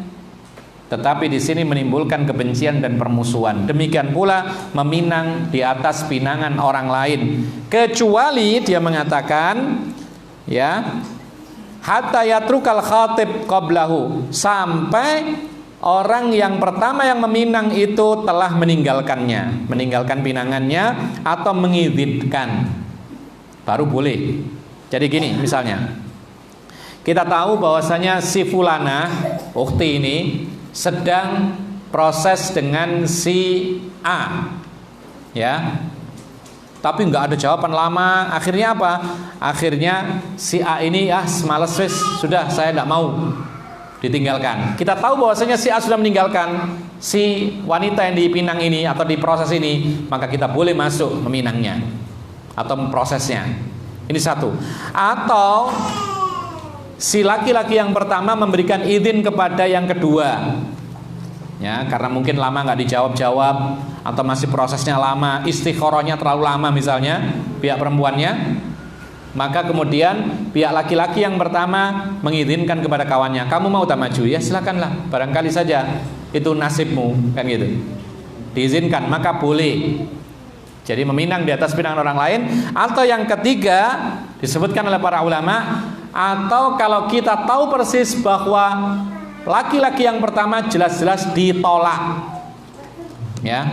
Tetapi di sini menimbulkan kebencian dan permusuhan. Demikian pula meminang di atas pinangan orang lain. Kecuali dia mengatakan, ya, hatta yatrukal khatib qablahu, sampai orang yang pertama yang meminang itu telah meninggalkannya, meninggalkan pinangannya atau mengizinkan, baru boleh. Jadi gini misalnya, kita tahu bahwasanya si fulana, ukhti ini sedang proses dengan si A, ya, tapi nggak ada jawaban lama. Akhirnya apa? Akhirnya si A ini males wis, sudah saya tidak mau, ditinggalkan. Kita tahu bahwasanya si A sudah meninggalkan si wanita yang dipinang ini atau diproses ini, maka kita boleh masuk meminangnya atau memprosesnya. Ini satu. Atau si laki-laki yang pertama memberikan izin kepada yang kedua, ya, karena mungkin lama nggak dijawab-jawab atau masih prosesnya lama, istikharahnya terlalu lama misalnya pihak perempuannya, maka kemudian pihak laki-laki yang pertama mengizinkan kepada kawannya, kamu mau tak maju? Ya silakanlah, barangkali saja itu nasibmu, kan gitu. Diizinkan, maka boleh. Jadi meminang di atas pinangan orang lain. Atau yang ketiga disebutkan oleh para ulama, atau kalau kita tahu persis bahwa laki-laki yang pertama jelas-jelas ditolak, ya,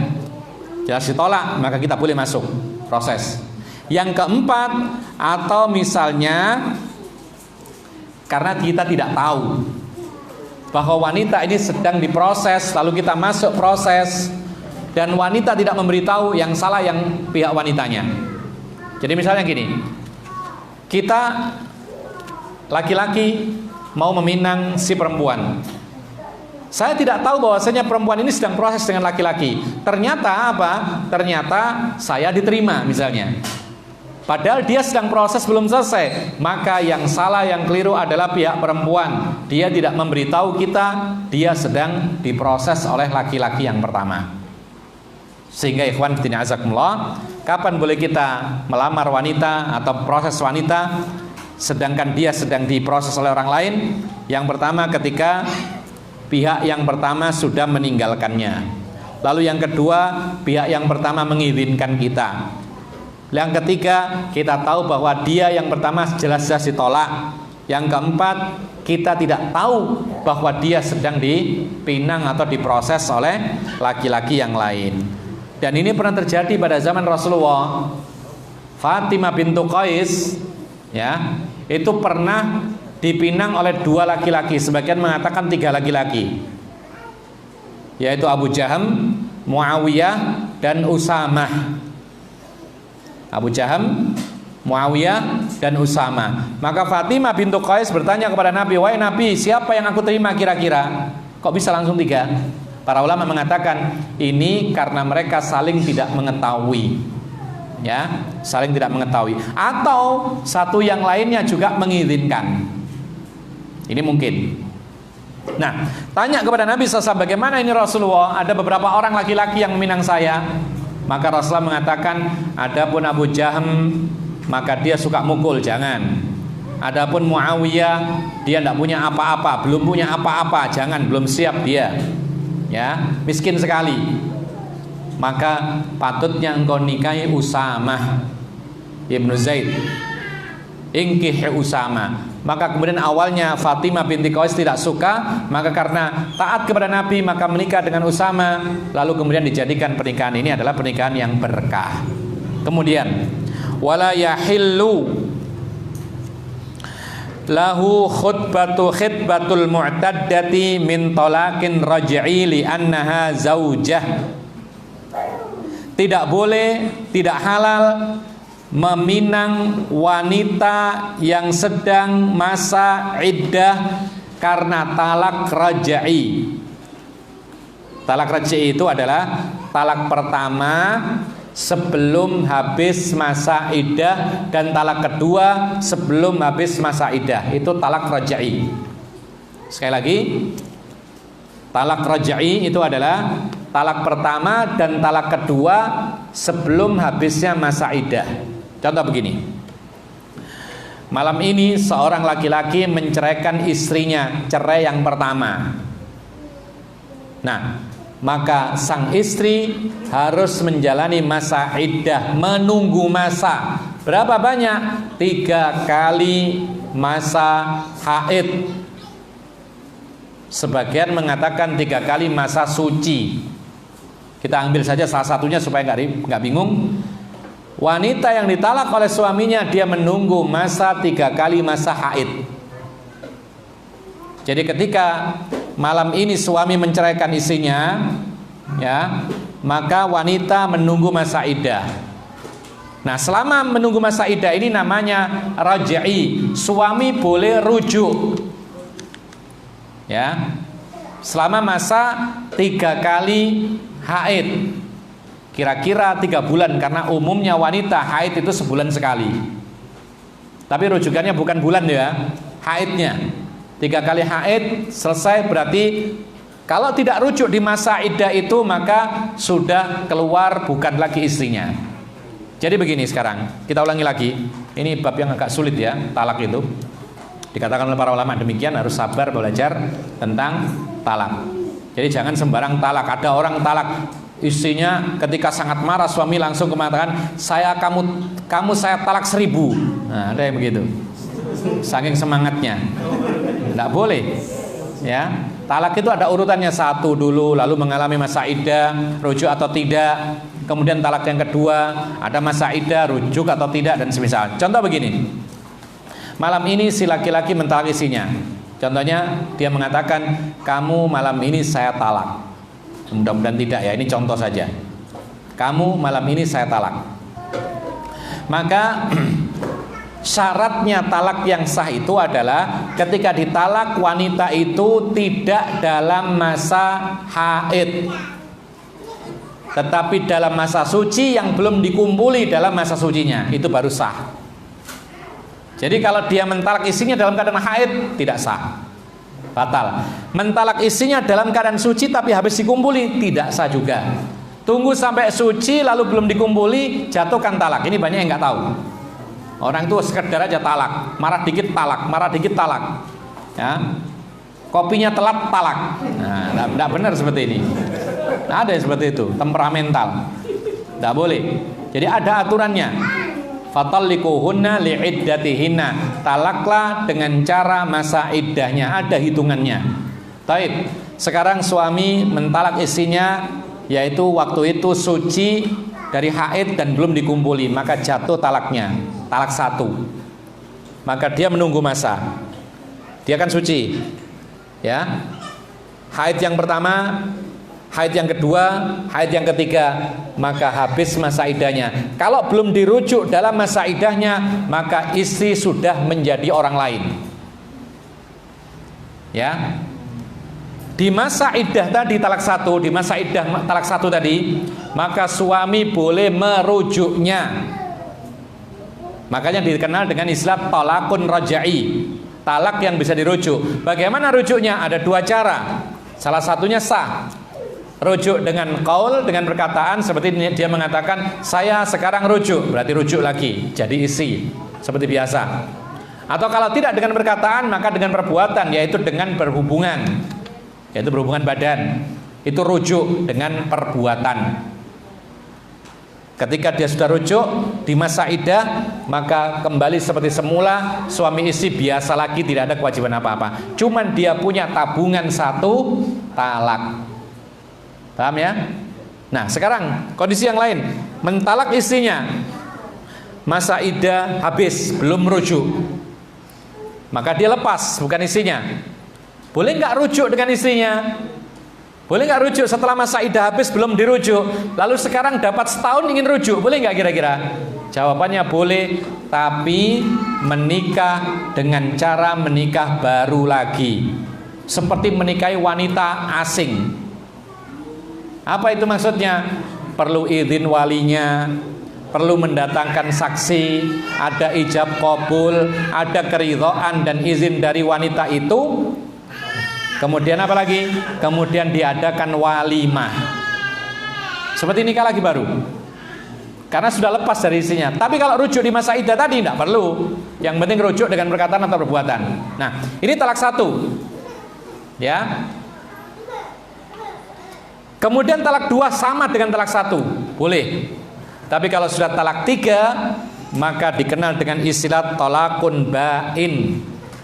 jelas ditolak, maka kita boleh masuk proses. Yang keempat, atau misalnya karena kita tidak tahu bahwa wanita ini sedang diproses, lalu kita masuk proses dan wanita tidak memberitahu, yang salah yang pihak wanitanya. Jadi misalnya gini, kita laki-laki mau meminang si perempuan. Saya tidak tahu bahwasanya perempuan ini sedang proses dengan laki-laki. Ternyata apa? Ternyata saya diterima misalnya. Padahal dia sedang proses belum selesai. Maka yang salah, yang keliru adalah pihak perempuan. Dia tidak memberitahu kita dia sedang diproses oleh laki-laki yang pertama. Sehingga ikhwan fillah azakumullah, kapan boleh kita melamar wanita atau proses wanita sedangkan dia sedang diproses oleh orang lain? Yang pertama ketika pihak yang pertama sudah meninggalkannya. Lalu yang kedua, pihak yang pertama mengizinkan kita. Yang ketiga, kita tahu bahwa dia yang pertama jelas-jelas ditolak. Yang keempat, kita tidak tahu bahwa dia sedang dipinang atau diproses oleh laki-laki yang lain. Dan ini pernah terjadi pada zaman Rasulullah. Fatimah bintu Qais, ya, itu pernah dipinang oleh 2 laki-laki, sebagian mengatakan 3 laki-laki, yaitu Abu Jaham, Muawiyah, dan Usamah. Abu Jaham, Muawiyah, dan Usamah. Maka Fatimah bintu Qais bertanya kepada Nabi, wahai Nabi, siapa yang aku terima kira-kira? Kok bisa langsung 3? Para ulama mengatakan ini karena mereka saling tidak mengetahui, ya, saling tidak mengetahui. Atau satu yang lainnya juga mengizinkan. Ini mungkin. Nah, tanya kepada Nabi SAW, bagaimana ini Rasulullah? Ada beberapa orang laki-laki yang meminang saya. Maka Rasulullah mengatakan, adapun Abu Jaham, maka dia suka mukul, jangan. Adapun Muawiyah, dia tidak punya apa-apa, belum punya apa-apa, jangan, belum siap dia, ya, miskin sekali. Maka patutnya engkau nikahi Usamah ibnu Zaid, ingkih Usamah. Maka kemudian awalnya Fatimah binti Qais tidak suka, maka karena taat kepada Nabi maka menikah dengan Usamah. Lalu kemudian dijadikan pernikahan ini adalah pernikahan yang berkah. Kemudian wala yahillu lahu khutbatul mu'taddati min talaqin raj'i li annaha zaujah. Tidak boleh, tidak halal meminang wanita yang sedang masa iddah karena talak raj'i. Talak raj'i itu adalah talak pertama sebelum habis masa iddah dan talak kedua sebelum habis masa iddah. Itu talak raj'i. Sekali lagi, talak raj'i itu adalah talak pertama dan talak kedua sebelum habisnya masa iddah. Contoh begini. Malam ini seorang laki-laki menceraikan istrinya, cerai yang pertama. Nah, maka sang istri harus menjalani masa iddah, menunggu masa. Berapa banyak? 3 kali masa haid. Sebagian mengatakan 3 kali masa suci. Kita ambil saja salah satunya supaya nggak bingung. Wanita yang ditalak oleh suaminya, dia menunggu masa 3 kali masa haid. Jadi ketika malam ini suami menceraikan istrinya, ya, maka wanita menunggu masa iddah. Nah, selama menunggu masa iddah ini namanya raj'i. Suami boleh rujuk, ya, selama masa 3 kali haid. Kira-kira 3 bulan, karena umumnya wanita haid itu sebulan sekali. Tapi rujukannya bukan bulan ya, haidnya. 3 kali haid selesai, berarti kalau tidak rujuk di masa iddah itu maka sudah keluar, bukan lagi istrinya. Jadi begini sekarang, kita ulangi lagi. Ini bab yang agak sulit ya, talak itu. Dikatakan oleh para ulama demikian, harus sabar belajar tentang talak. Jadi jangan sembarang talak. Ada orang talak istrinya ketika sangat marah, suami langsung mengatakan, kamu saya talak 1000. Nah, ada yang begitu, saking semangatnya. Tidak boleh, ya. Talak itu ada urutannya, 1 dulu, lalu mengalami masa iddah, rujuk atau tidak. Kemudian talak yang kedua, ada masa iddah, rujuk atau tidak, dan semisal. Contoh begini, malam ini si laki-laki mentalak istrinya. Contohnya dia mengatakan, kamu malam ini saya talak. Mudah-mudahan tidak ya, ini contoh saja. Kamu malam ini saya talak. Maka syaratnya talak yang sah itu adalah ketika ditalak wanita itu tidak dalam masa haid, tetapi dalam masa suci yang belum dikumpuli dalam masa sucinya, itu baru sah. Jadi kalau dia mentalak istrinya dalam keadaan haid, tidak sah, batal. Mentalak istrinya dalam keadaan suci tapi habis dikumpuli, tidak sah juga. Tunggu sampai suci lalu belum dikumpuli, jatuhkan talak. Ini banyak yang nggak tahu. Orang itu sekedar aja talak, marah dikit talak, marah dikit talak, ya. Kopinya telat talak. Nah, tidak benar seperti ini. Nah, ada yang seperti itu, temperamental. Tidak boleh. Jadi ada aturannya. Fatalliquhunna li'iddatihinna. Talaklah dengan cara masa iddahnya, ada hitungannya. Taib. Sekarang suami mentalak istrinya, yaitu waktu itu suci dari haid dan belum dikumpuli, maka jatuh talaknya, talak 1. Maka dia menunggu masa. Dia kan suci, ya. Haid yang pertama, haid yang kedua, haid yang ketiga, maka habis masa iddahnya. Kalau belum dirujuk dalam masa iddahnya, maka istri sudah menjadi orang lain, ya. Di masa iddah tadi talak 1, di masa iddah talak 1 tadi, maka suami boleh merujuknya. Makanya dikenal dengan istilah talakun raj'i, talak yang bisa dirujuk. Bagaimana rujuknya? Ada 2 cara. Salah satunya sah, rujuk dengan qaul, dengan perkataan seperti dia mengatakan, saya sekarang rujuk, berarti rujuk lagi jadi istri seperti biasa. Atau kalau tidak dengan perkataan, maka dengan perbuatan, yaitu dengan berhubungan, yaitu berhubungan badan. Itu rujuk dengan perbuatan. Ketika dia sudah rujuk di masa iddah, maka kembali seperti semula, suami istri biasa lagi, tidak ada kewajiban apa-apa. Cuman dia punya tabungan 1 talak. Paham ya? Nah, sekarang kondisi yang lain, mentalak istrinya, masa iddah habis, belum rujuk, maka dia lepas, bukan istrinya. Boleh nggak rujuk dengan istrinya? Boleh nggak rujuk setelah masa iddah habis belum dirujuk? Lalu sekarang dapat setahun ingin rujuk, boleh nggak kira-kira? Jawabannya boleh, tapi menikah dengan cara menikah baru lagi, seperti menikahi wanita asing. Apa itu maksudnya? Perlu izin walinya, perlu mendatangkan saksi, ada ijab qabul, ada keridhaan dan izin dari wanita itu. Kemudian apa lagi? Kemudian diadakan walimah, seperti nikah lagi baru, karena sudah lepas dari istrinya. Tapi kalau rujuk di masa iddah tadi tidak perlu. Yang penting rujuk dengan perkataan atau perbuatan. Nah, ini talak 1, ya. Kemudian talak 2 sama dengan talak 1, boleh. Tapi kalau sudah talak 3, maka dikenal dengan istilah talakun bain,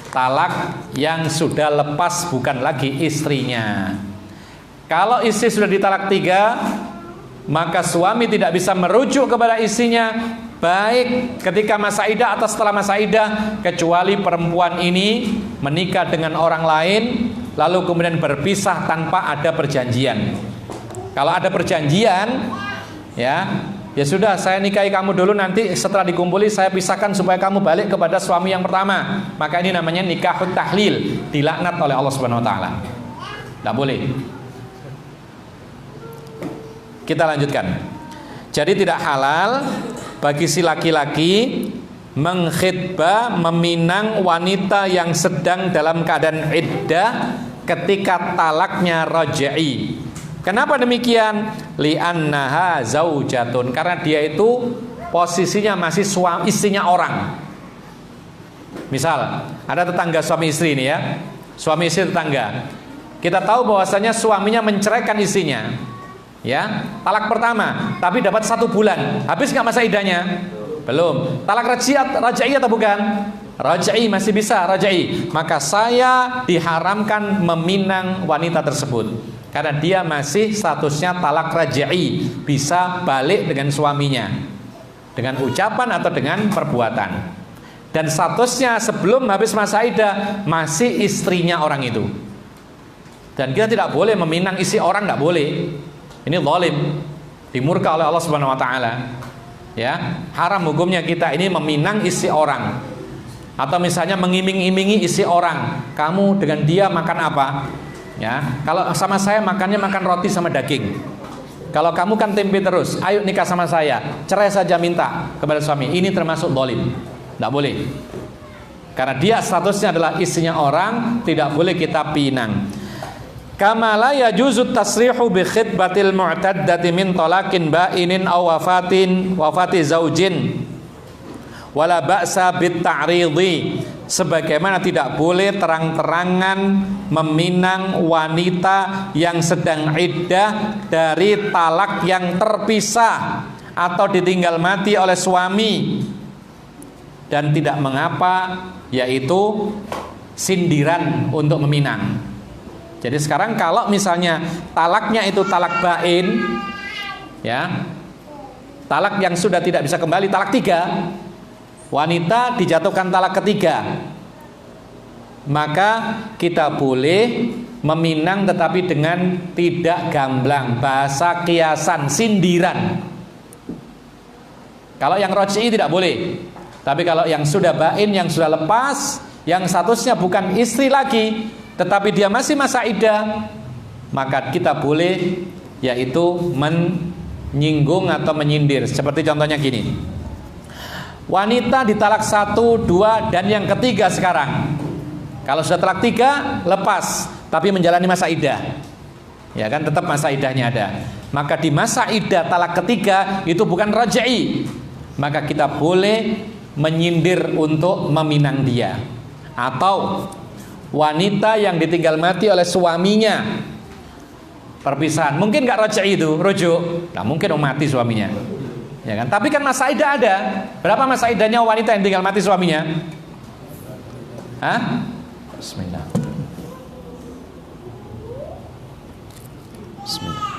talak yang sudah lepas, bukan lagi istrinya. Kalau istri sudah ditalak 3, maka suami tidak bisa merujuk kepada istrinya, baik ketika masa iddah atau setelah masa iddah, kecuali perempuan ini menikah dengan orang lain lalu kemudian berpisah tanpa ada perjanjian. Kalau ada perjanjian, ya sudah, saya nikahi kamu dulu, nanti setelah dikumpuli saya pisahkan supaya kamu balik kepada suami yang pertama. Maka ini namanya nikahut tahlil, dilaknat oleh Allah Subhanahu wa taala. Tidak boleh. Kita lanjutkan. Jadi tidak halal bagi si laki-laki mengkhitbah, meminang wanita yang sedang dalam keadaan iddah ketika talaknya raj'i. Kenapa demikian? Li'annaha zaujatun, karena dia itu posisinya masih istrinya orang. Misal ada tetangga suami istri ini, ya, suami istri tetangga. Kita tahu bahwasanya suaminya menceraikan istrinya, ya, talak pertama, tapi dapat 1 bulan. Habis nggak masa iddahnya? Belum. Talak raj'i atau bukan? Raj'i, masih bisa raj'i. Maka saya diharamkan meminang wanita tersebut karena dia masih statusnya talak raj'i, bisa balik dengan suaminya dengan ucapan atau dengan perbuatan. Dan statusnya sebelum habis masa iddah masih istrinya orang itu. Dan kita tidak boleh meminang isi orang, tidak boleh. Ini zalim, dimurka oleh Allah Subhanahu wa taala. Ya, haram hukumnya kita ini meminang isi orang. Atau misalnya mengiming-imingi isi orang, kamu dengan dia makan apa? Ya, kalau sama saya makannya makan roti sama daging. Kalau kamu kan tempe terus, ayo nikah sama saya, cerai saja minta kepada suami. Ini termasuk zalim, tidak boleh. Karena dia statusnya adalah istrinya orang, tidak boleh kita pinang. Kama la yajuzu tasrihu bi khitbatil mu'taddati min talaqin ba'inin aw wafati zaujin wala ba'sa bit ta'ridhi. Sebagaimana tidak boleh terang-terangan meminang wanita yang sedang iddah dari talak yang terpisah atau ditinggal mati oleh suami, dan tidak mengapa, yaitu sindiran untuk meminang. Jadi sekarang kalau misalnya talaknya itu talak bain, ya, talak yang sudah tidak bisa kembali, talak 3, wanita dijatuhkan talak ketiga, maka kita boleh meminang tetapi dengan tidak gamblang, bahasa kiasan, sindiran. Kalau yang raj'i tidak boleh. Tapi kalau yang sudah bain, yang sudah lepas, yang statusnya bukan istri lagi tetapi dia masih masa iddah, maka kita boleh, yaitu menyinggung atau menyindir. Seperti contohnya gini, wanita ditalak 1, 2, dan yang ketiga sekarang. Kalau sudah talak 3, lepas, tapi menjalani masa iddah, ya kan, tetap masa iddahnya ada. Maka di masa iddah talak ketiga itu bukan raj'i, maka kita boleh menyindir untuk meminang dia. Atau wanita yang ditinggal mati oleh suaminya, perpisahan, mungkin gak raj'i itu, rujuk, gak mungkin mati suaminya, ya kan? Tapi kan masa iddah ada. Berapa masa iddahnya wanita yang tinggal mati suaminya? Hah? Bismillah. Bismillah.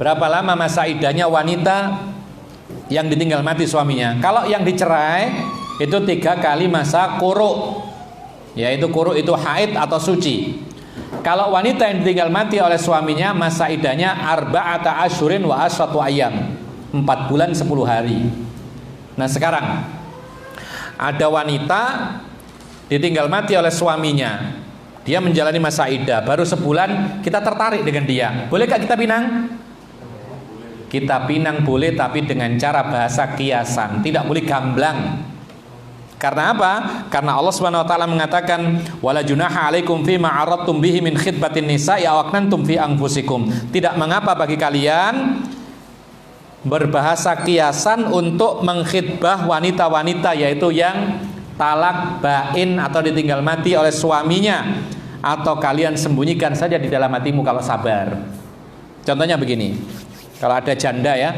Berapa lama masa iddahnya wanita yang ditinggal mati suaminya? Kalau yang dicerai itu 3 kali masa quru', yaitu quru' itu haid atau suci. Kalau wanita yang ditinggal mati oleh suaminya, masa iddahnya arba'ata asyurin wa asyratu ayyam, 4 bulan 10 hari. Nah sekarang ada wanita ditinggal mati oleh suaminya, dia menjalani masa iddah baru sebulan, kita tertarik dengan dia, bolehkah kita pinang? Kita pinang boleh, tapi dengan cara bahasa kiasan, tidak boleh gamblang. Karena apa? Karena Allah Subhanahu wa taala mengatakan wala junaha alaikum fima aradtum bihi min khitbatin nisa'i aw aqnantum fi anfusikum. Tidak mengapa bagi kalian berbahasa kiasan untuk mengkhitbah wanita-wanita, yaitu yang talak bain atau ditinggal mati oleh suaminya, atau kalian sembunyikan saja di dalam hatimu kalau sabar. Contohnya begini, kalau ada janda ya,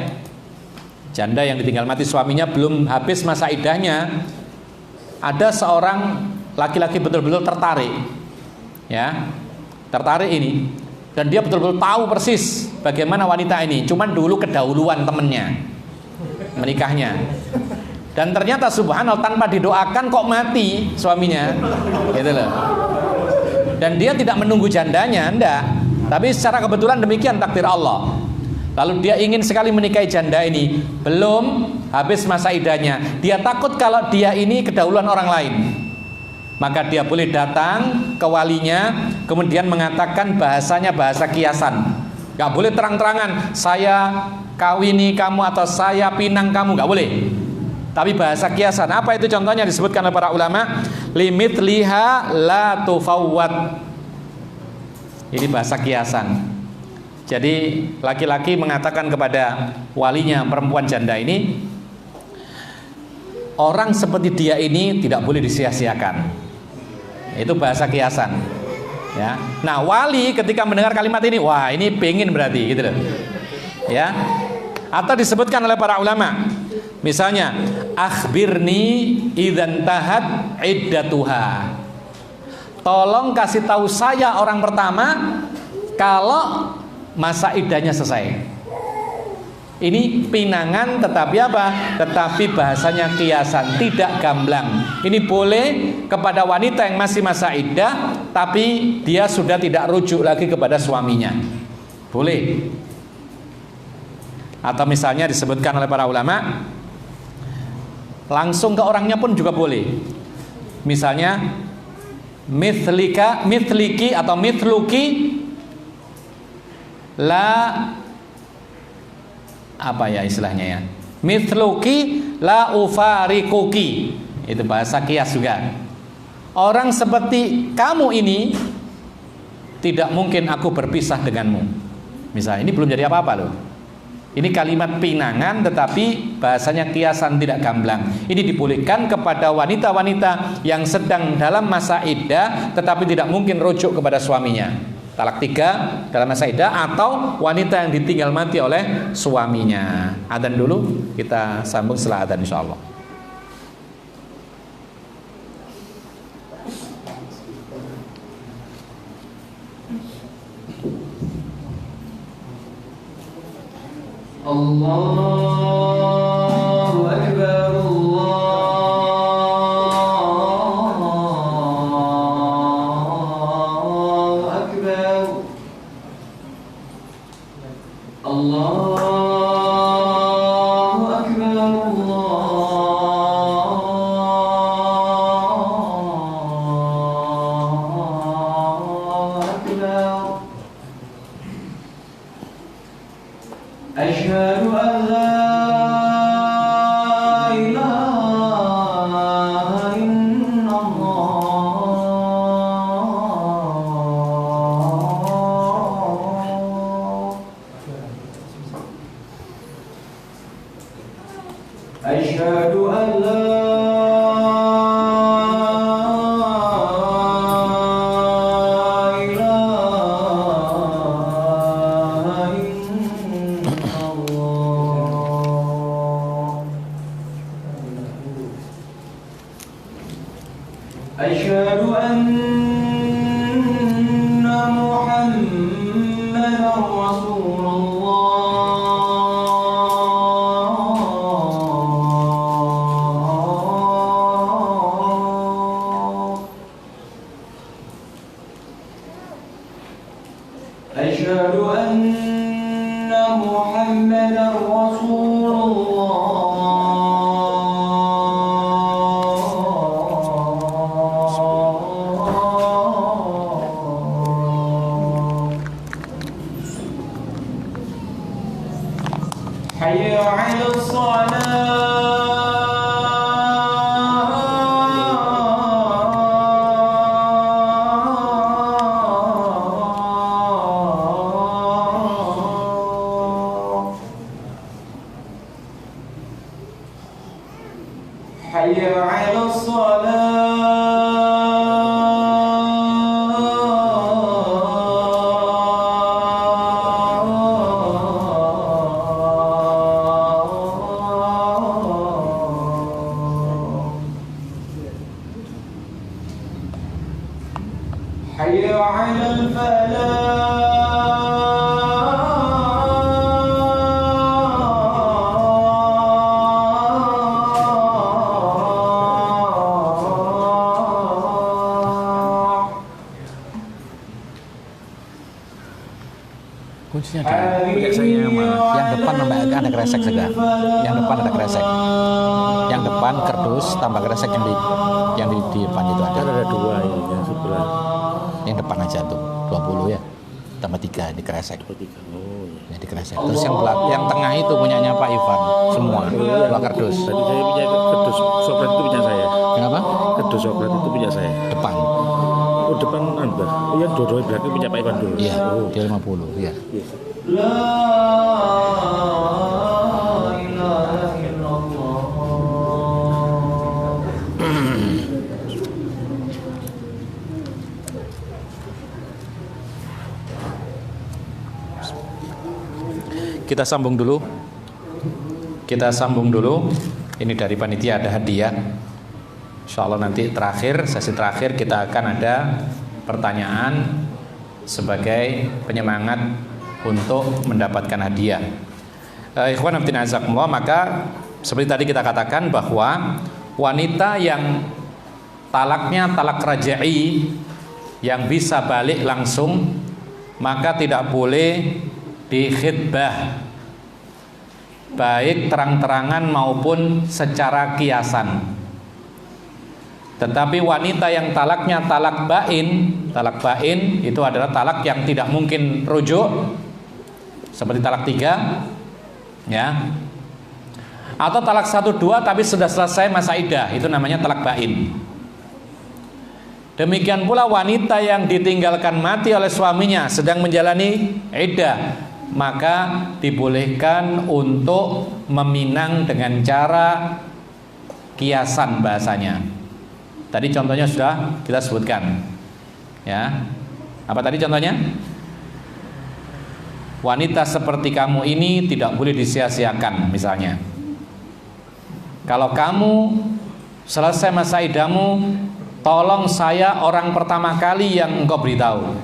janda yang ditinggal mati suaminya belum habis masa iddahnya, ada seorang laki-laki betul-betul tertarik, ya, tertarik ini, dan dia betul-betul tahu persis bagaimana wanita ini. Cuman dulu kedahuluan temennya menikahnya, dan ternyata subhanallah tanpa didoakan kok mati suaminya, gitu loh. Dan dia tidak menunggu jandanya, enggak, tapi secara kebetulan demikian takdir Allah. Lalu dia ingin sekali menikahi janda ini, belum habis masa iddahnya. Dia takut kalau dia ini kedahuluan orang lain, maka dia boleh datang ke walinya, kemudian mengatakan bahasanya bahasa kiasan. Gak boleh terang-terangan saya kawini kamu atau saya pinang kamu, gak boleh. Tapi bahasa kiasan. Apa itu contohnya? Disebutkan oleh para ulama, limit liha la tufawwat. Ini bahasa kiasan. Jadi laki-laki mengatakan kepada walinya perempuan janda ini, orang seperti dia ini tidak boleh disia-siakan. Itu bahasa kiasan, ya. Nah wali ketika mendengar kalimat ini, wah ini pengen berarti, gitu loh, ya. Atau disebutkan oleh para ulama, misalnya akhbirni idzan tahat iddatuha, tolong kasih tahu saya orang pertama kalau masa iddahnya selesai. Ini pinangan tetapi apa? Tetapi bahasanya kiasan, tidak gamblang. Ini boleh kepada wanita yang masih masa iddah tapi dia sudah tidak rujuk lagi kepada suaminya. Boleh. Atau misalnya disebutkan oleh para ulama, langsung ke orangnya pun juga boleh. Misalnya mithliki atau mithluki la, apa ya istilahnya ya, mithluki la ufarikuki, itu bahasa kias juga. Orang seperti kamu ini tidak mungkin aku berpisah denganmu. Misalnya, ini belum jadi apa-apa loh. Ini kalimat pinangan tetapi bahasanya kiasan, tidak gamblang. Ini dibolehkan kepada wanita-wanita yang sedang dalam masa iddah tetapi tidak mungkin rujuk kepada suaminya, talak 3 dalam masa iddah, atau wanita yang ditinggal mati oleh suaminya. Adzan dulu, kita sambung setelah adzan insyaallah. Allahu Akbar, Allahu Akbar, Allahu Akbar, Allahu Akbar. Asyhadu an la ilaha illallah. Asyhadu an la Asyhadu anna Muhammadar Rasulullah. أشهد أن محمدا رسول الله حي على الصلاة حي على الصلاة حي على الفلاح Kuncinya punya saya yang depan tambah ada kresek juga. Yang depan ada kresek. Yang depan kerdus tambah kresek yang di depan itu ada. Kan ada dua ini yang sebelah. Yang depan aja tuh 20 ya. Tambah 3 di kresek. Oh, tiga. Oh, iya. Ya, di kresek. Terus yang tengah itu punyanya Pak Ivan semua. Dua kerdus. Tadi saya punya kerdus soplet itu punya saya. Kenapa? Kerdus soplet itu punya saya. Depan. Oh, depan Anda. Oh, yang dua-dua belakang punya Pak Iwan dulu. Iya, Oh. dia 50, ya. Yes. لا إله إلا الله Kita sambung dulu. Ini dari panitia ada hadiah. Insya Allah nanti sesi terakhir kita akan ada pertanyaan sebagai penyemangat untuk mendapatkan hadiah. Ikhwan fillah azakumullah, maka seperti tadi kita katakan bahwa wanita yang talaknya talak rajai yang bisa balik langsung, maka tidak boleh dikhitbah baik terang-terangan maupun secara kiasan. Tetapi wanita yang talaknya talak bain itu adalah talak yang tidak mungkin rujuk, seperti talak 3, ya, atau talak 1-2 tapi sudah selesai masa iddah, itu namanya talak bain. Demikian pula wanita yang ditinggalkan mati oleh suaminya sedang menjalani iddah, maka dibolehkan untuk meminang dengan cara kiasan bahasanya. Tadi contohnya sudah kita sebutkan, ya. Apa tadi contohnya? Wanita seperti kamu ini tidak boleh disia-siakan, misalnya. Kalau kamu selesai masa idahmu, tolong saya orang pertama kali yang engkau beritahu,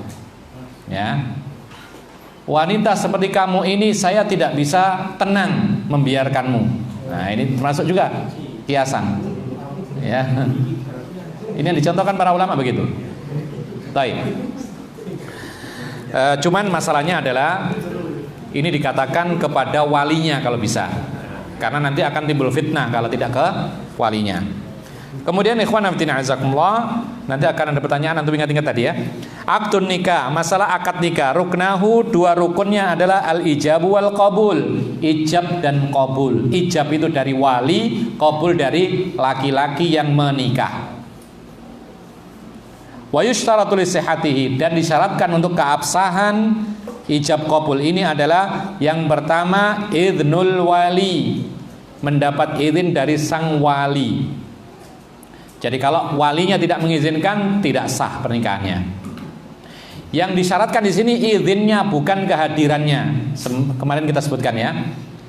ya. Wanita seperti kamu ini saya tidak bisa tenang membiarkanmu. Nah, ini termasuk juga kiasan, ya. Ini yang dicontohkan para ulama begitu. Baik. Cuman masalahnya adalah ini dikatakan kepada walinya kalau bisa, karena nanti akan timbul fitnah kalau tidak ke walinya. Kemudian ikhwan fillah azakumullah, nanti akan ada pertanyaan, antum ingat-ingat tadi ya. Akdun nikah, masalah akad nikah, ruknahu, 2 rukunnya adalah al-ijabu wal qabul. Ijab dan qabul. Ijab itu dari wali, qabul dari laki-laki yang menikah. Wa yushtaratu li sihhatihi, dan disyaratkan untuk keabsahan ijab qabul ini adalah yang pertama idznul wali, mendapat izin dari sang wali. Jadi kalau walinya tidak mengizinkan, tidak sah pernikahannya. Yang disyaratkan di sini izinnya, bukan kehadirannya. Kemarin kita sebutkan ya.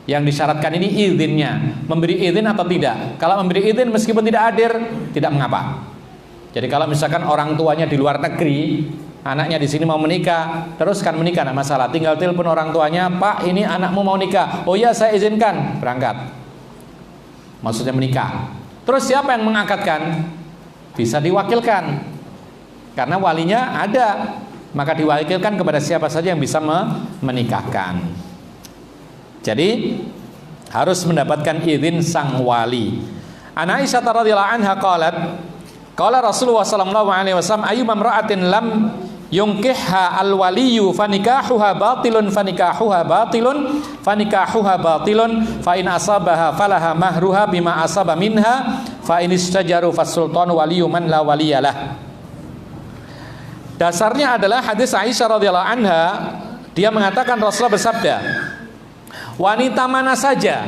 Yang disyaratkan ini izinnya, memberi izin atau tidak. Kalau memberi izin meskipun tidak hadir, tidak mengapa. Jadi kalau misalkan orang tuanya di luar negeri, anaknya di sini mau menikah, teruskan menikah, tidak masalah. Tinggal telepon orang tuanya, Pak, ini anakmu mau nikah. Oh ya, saya izinkan, berangkat. Maksudnya menikah. Terus siapa yang mengangkatkan? Bisa diwakilkan, karena walinya ada. maka diwakilkan kepada siapa saja yang bisa menikahkan. Jadi harus mendapatkan izin sang wali. An Aisyah radhiyallahu anha qalat, qala Rasulullah sallallahu alaihi wasallam, ayyuma imra'atin lam yunkihha al-waliyyu fanikahuha batilun fanikahuha batilun fanikahuha batilun fa in asabaha falaha mahruha bima asaba minha fa in istajaru fasultanu waliyyu man la waliyalah. Dasarnya adalah hadis Aisyah radhiyallahu anha, dia mengatakan Rasulullah bersabda, wanita mana saja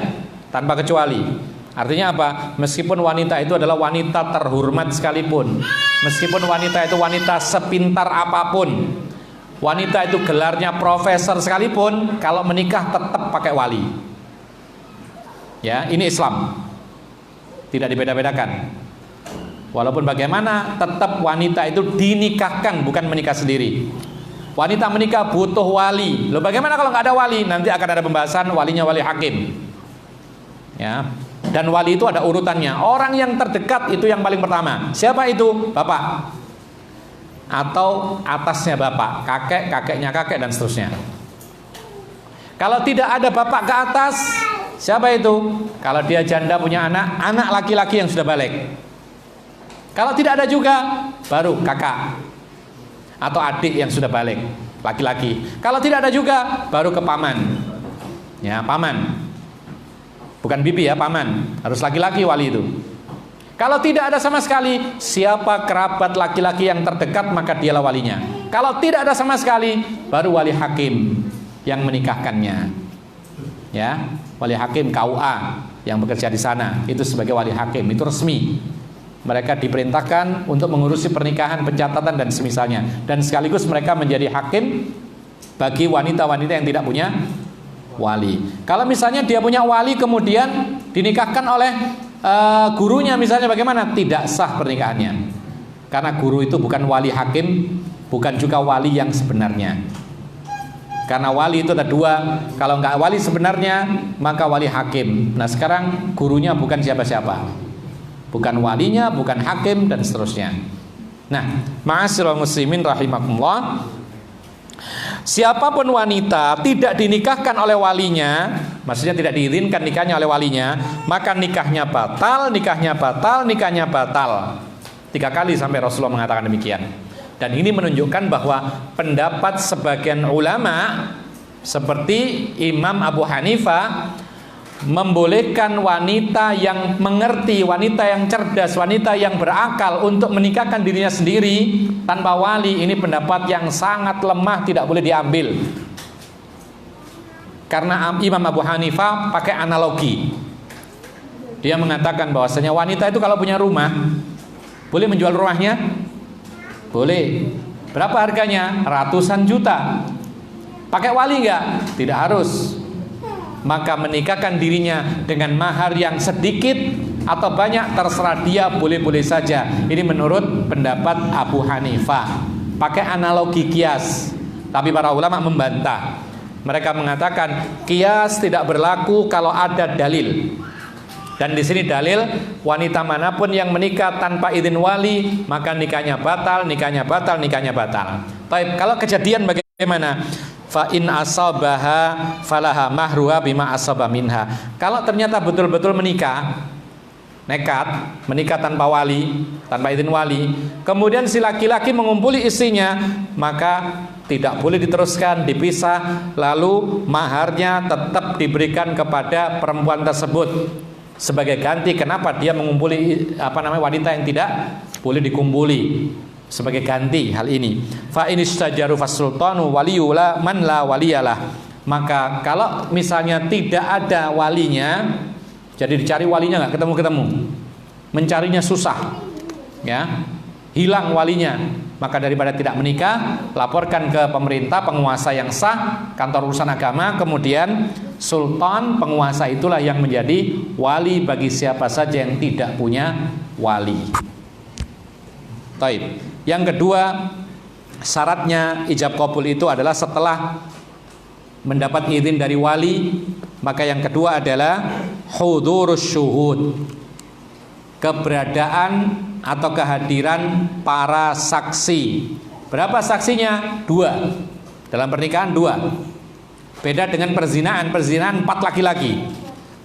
tanpa kecuali. Artinya apa? Meskipun wanita itu adalah wanita terhormat sekalipun, meskipun wanita itu wanita sepintar apapun, wanita itu gelarnya profesor sekalipun, kalau menikah tetap pakai wali. Ya, ini Islam. Tidak dibeda-bedakan. Walaupun bagaimana, tetap wanita itu dinikahkan, bukan menikah sendiri. Wanita menikah butuh wali. Loh, bagaimana kalau nggak ada wali? Nanti akan ada pembahasan walinya wali hakim. Ya. Dan wali itu ada urutannya. Orang yang terdekat itu yang paling pertama. Siapa itu? Bapak. Atau atasnya bapak, kakek, kakeknya kakek, dan seterusnya. Kalau tidak ada bapak ke atas, siapa itu? Kalau dia janda punya anak, anak laki-laki yang sudah balik. Kalau tidak ada juga, baru kakak atau adik yang sudah balik, laki-laki. Kalau tidak ada juga, baru ke paman. Ya, paman. Bukan bibi ya, paman. Harus laki-laki wali itu. Kalau tidak ada sama sekali, siapa kerabat laki-laki yang terdekat, maka dialah walinya. Kalau tidak ada sama sekali, baru wali hakim yang menikahkannya. Ya, wali hakim KUA yang bekerja di sana, itu sebagai wali hakim, itu resmi. Mereka diperintahkan untuk mengurusi pernikahan, pencatatan, dan semisalnya. Dan sekaligus mereka menjadi hakim bagi wanita-wanita yang tidak punya wali. Kalau misalnya dia punya wali kemudian dinikahkan oleh gurunya misalnya, bagaimana? Tidak sah pernikahannya. Karena guru itu bukan wali hakim, bukan juga wali yang sebenarnya. Karena wali itu ada dua. Kalau nggak wali sebenarnya, maka wali hakim. Nah, sekarang gurunya bukan siapa-siapa, bukan walinya, bukan hakim, dan seterusnya. Nah, ma'asyiral muslimin rahimakumullah, siapapun wanita tidak dinikahkan oleh walinya, maksudnya tidak diizinkan nikahnya oleh walinya, maka nikahnya batal, nikahnya batal, nikahnya batal. 3 kali sampai Rasulullah mengatakan demikian. Dan ini menunjukkan bahwa pendapat sebagian ulama seperti Imam Abu Hanifah membolehkan wanita yang mengerti, wanita yang cerdas, wanita yang berakal untuk menikahkan dirinya sendiri tanpa wali. Ini pendapat yang sangat lemah, tidak boleh diambil. Karena Imam Abu Hanifah pakai analogi. Dia mengatakan bahwasanya wanita itu kalau punya rumah, boleh menjual rumahnya? Boleh. Berapa harganya? Ratusan juta. Pakai wali enggak? Tidak harus. Maka menikahkan dirinya dengan mahar yang sedikit atau banyak terserah dia, boleh-boleh saja. Ini menurut pendapat Abu Hanifah. Pakai analogi kias. Tapi para ulama membantah. Mereka mengatakan kias tidak berlaku kalau ada dalil. Dan di sini dalil, wanita manapun yang menikah tanpa izin wali, maka nikahnya batal, nikahnya batal, nikahnya batal. Baik, kalau kejadian bagaimana? Fa in asabaha falaha mahruha bima asaba minha. Kalau ternyata betul-betul menikah, nekat menikah tanpa wali, tanpa izin wali, kemudian si laki-laki mengumpuli istrinya, maka tidak boleh diteruskan, dipisah, lalu maharnya tetap diberikan kepada perempuan tersebut sebagai ganti kenapa dia mengumpuli wanita yang tidak boleh dikumpuli. Sebagai ganti hal ini, fa in istajaru fasultanu waliyula man la waliyalah. Maka kalau misalnya tidak ada walinya, jadi dicari walinya nggak ketemu-ketemu, mencarinya susah, ya, hilang walinya, maka daripada tidak menikah, laporkan ke pemerintah, penguasa yang sah, kantor urusan agama, kemudian sultan penguasa itulah yang menjadi wali bagi siapa saja yang tidak punya wali. Taib. Yang kedua, syaratnya ijab qabul itu adalah setelah mendapat izin dari wali, maka yang kedua adalah hudurus syuhud, keberadaan atau kehadiran para saksi Berapa saksinya? 2. Dalam pernikahan 2. Beda dengan perzinahan. Perzinahan 4 laki-laki.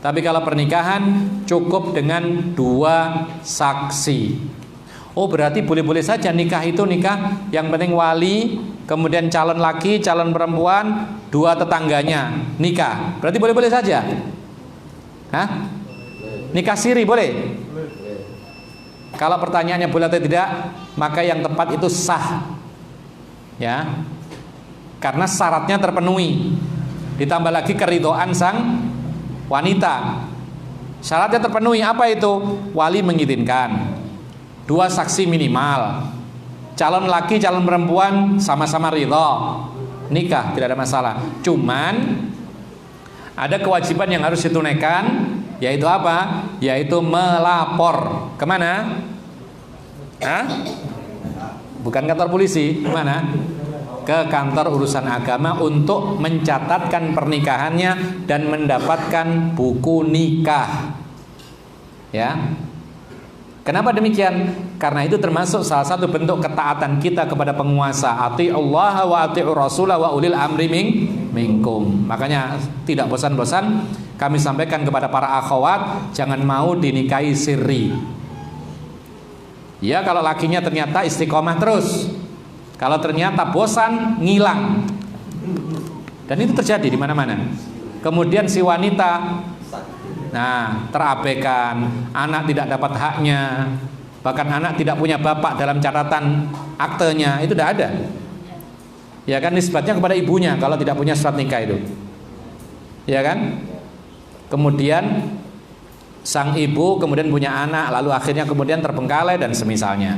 Tapi kalau pernikahan cukup dengan 2 saksi. Oh, berarti boleh-boleh saja nikah itu nikah, yang penting wali, kemudian calon laki, calon perempuan, 2 tetangganya nikah. Berarti boleh-boleh saja. Hah? Nikah siri boleh? Kalau pertanyaannya boleh atau tidak, maka yang tepat itu sah. Ya. Karena syaratnya terpenuhi. Ditambah lagi keridhaan sang wanita. Syaratnya terpenuhi, apa itu? Wali mengizinkan. 2 saksi minimal. Calon laki, calon perempuan sama-sama ridho. Nikah, tidak ada masalah. Cuman ada kewajiban yang harus ditunaikan, yaitu apa? Yaitu melapor. Kemana? Hah? Bukan kantor polisi. Kemana? Ke kantor urusan agama untuk mencatatkan pernikahannya dan mendapatkan buku nikah. Ya. Kenapa demikian? Karena itu termasuk salah satu bentuk ketaatan kita kepada penguasa. Ati'ullaha wa ati'ur rasulah wa ulil amri minkum. Makanya tidak bosan-bosan kami sampaikan kepada para akhwat, jangan mau dinikahi sirri. Ya, kalau lakinya ternyata istiqomah terus. Kalau ternyata bosan, ngilang. Dan itu terjadi di mana-mana. Kemudian si wanita terabaikan, anak tidak dapat haknya, bahkan anak tidak punya bapak dalam catatan aktenya, itu tidak ada. Ya kan, nisbatnya kepada ibunya kalau tidak punya surat nikah itu. Ya kan? Kemudian sang ibu kemudian punya anak, lalu akhirnya kemudian terbengkalai dan semisalnya.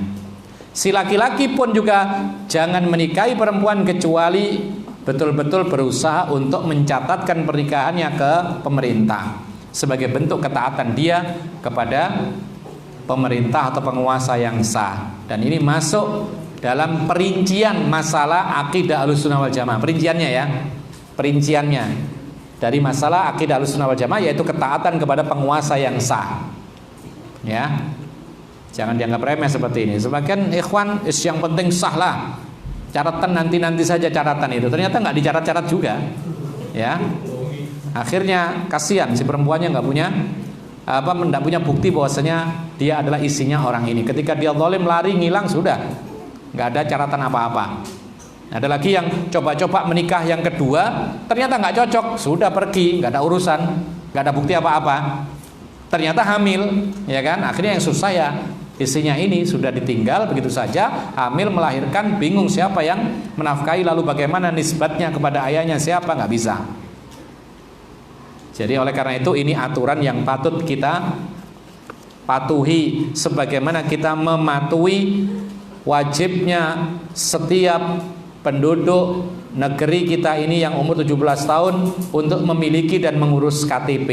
Si laki-laki pun juga jangan menikahi perempuan kecuali betul-betul berusaha untuk mencatatkan pernikahannya ke pemerintah sebagai bentuk ketaatan dia kepada pemerintah atau penguasa yang sah. Dan ini masuk dalam perincian masalah akidah Ahlussunnah wal Jamaah. Perinciannya ya, perinciannya dari masalah akidah Ahlussunnah wal Jamaah, yaitu ketaatan kepada penguasa yang sah. Ya, jangan dianggap remeh seperti ini. Sebagian ikhwan yang penting sah lah, catatan nanti saja catatan itu. Ternyata nggak dicatat-catat juga. Ya, akhirnya kasihan si perempuannya nggak punya bukti bahwasanya dia adalah isinya orang ini. Ketika dia zalim lari ngilang, sudah nggak ada catatan apa-apa. Ada lagi yang coba-coba menikah yang kedua, ternyata nggak cocok, sudah pergi, nggak ada urusan, nggak ada bukti apa-apa. Ternyata hamil, ya kan? Akhirnya yang susah ya isinya ini sudah ditinggal begitu saja, hamil, melahirkan, bingung siapa yang menafkahi, lalu bagaimana nisbatnya kepada ayahnya, siapa, nggak bisa. Jadi oleh karena itu ini aturan yang patut kita patuhi, sebagaimana kita mematuhi wajibnya setiap penduduk negeri kita ini yang umur 17 tahun untuk memiliki dan mengurus KTP.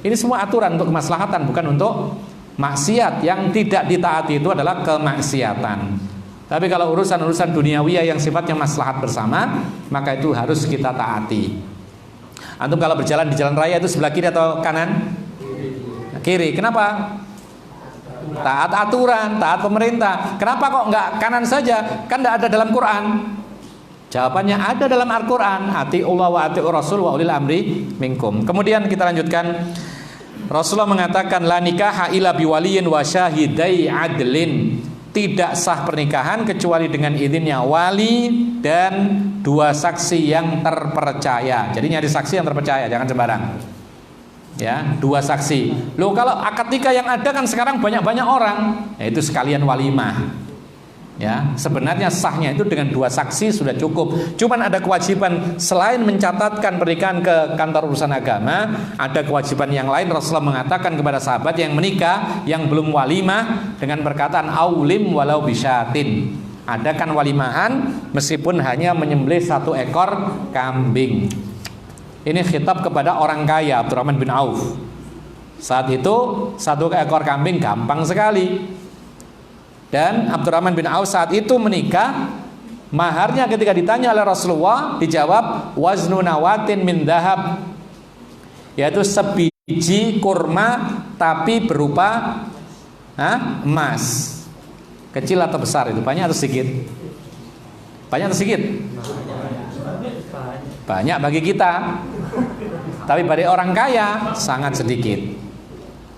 Ini semua aturan untuk kemaslahatan, bukan untuk maksiat. Yang tidak ditaati itu adalah kemaksiatan. Tapi kalau urusan-urusan duniawi yang sifatnya maslahat bersama, maka itu harus kita taati. Antum kalau berjalan di jalan raya itu sebelah kiri atau kanan? Kiri. Kenapa? Taat aturan, taat pemerintah. Kenapa kok nggak kanan saja? Kan tidak ada dalam Quran. Jawabannya ada dalam Al-Quran. Ati'ullah wa ati'ur rasul wa ulil amri minkum. Kemudian kita lanjutkan. Rasulullah mengatakan la nikaha illa biwaliyin wa syahidai adlin. Tidak sah pernikahan kecuali dengan izinnya wali dan 2 saksi yang terpercaya. Jadi nyari saksi yang terpercaya, jangan sembarang. Ya, 2 saksi. Loh, kalau akad nikah yang ada kan sekarang banyak-banyak orang, yaitu sekalian walimah. Ya, sebenarnya sahnya itu dengan 2 saksi sudah cukup. Cuman ada kewajiban selain mencatatkan pernikahan ke kantor urusan agama, ada kewajiban yang lain. Rasulullah mengatakan kepada sahabat yang menikah yang belum walimah dengan perkataan aulim walau bisyatin. Adakan walimahan meskipun hanya menyembelih 1 ekor kambing. Ini khitab kepada orang kaya, Abdurrahman bin Auf. Saat itu 1 ekor kambing gampang sekali. Dan Abdurrahman bin Auf saat itu menikah, maharnya ketika ditanya oleh Rasulullah dijawab waznu nawatin min dahab, yaitu sebiji kurma tapi berupa emas. Kecil atau besar itu, banyak atau sedikit? Banyak atau sedikit? Banyak bagi kita. Tapi bagi orang kaya sangat sedikit.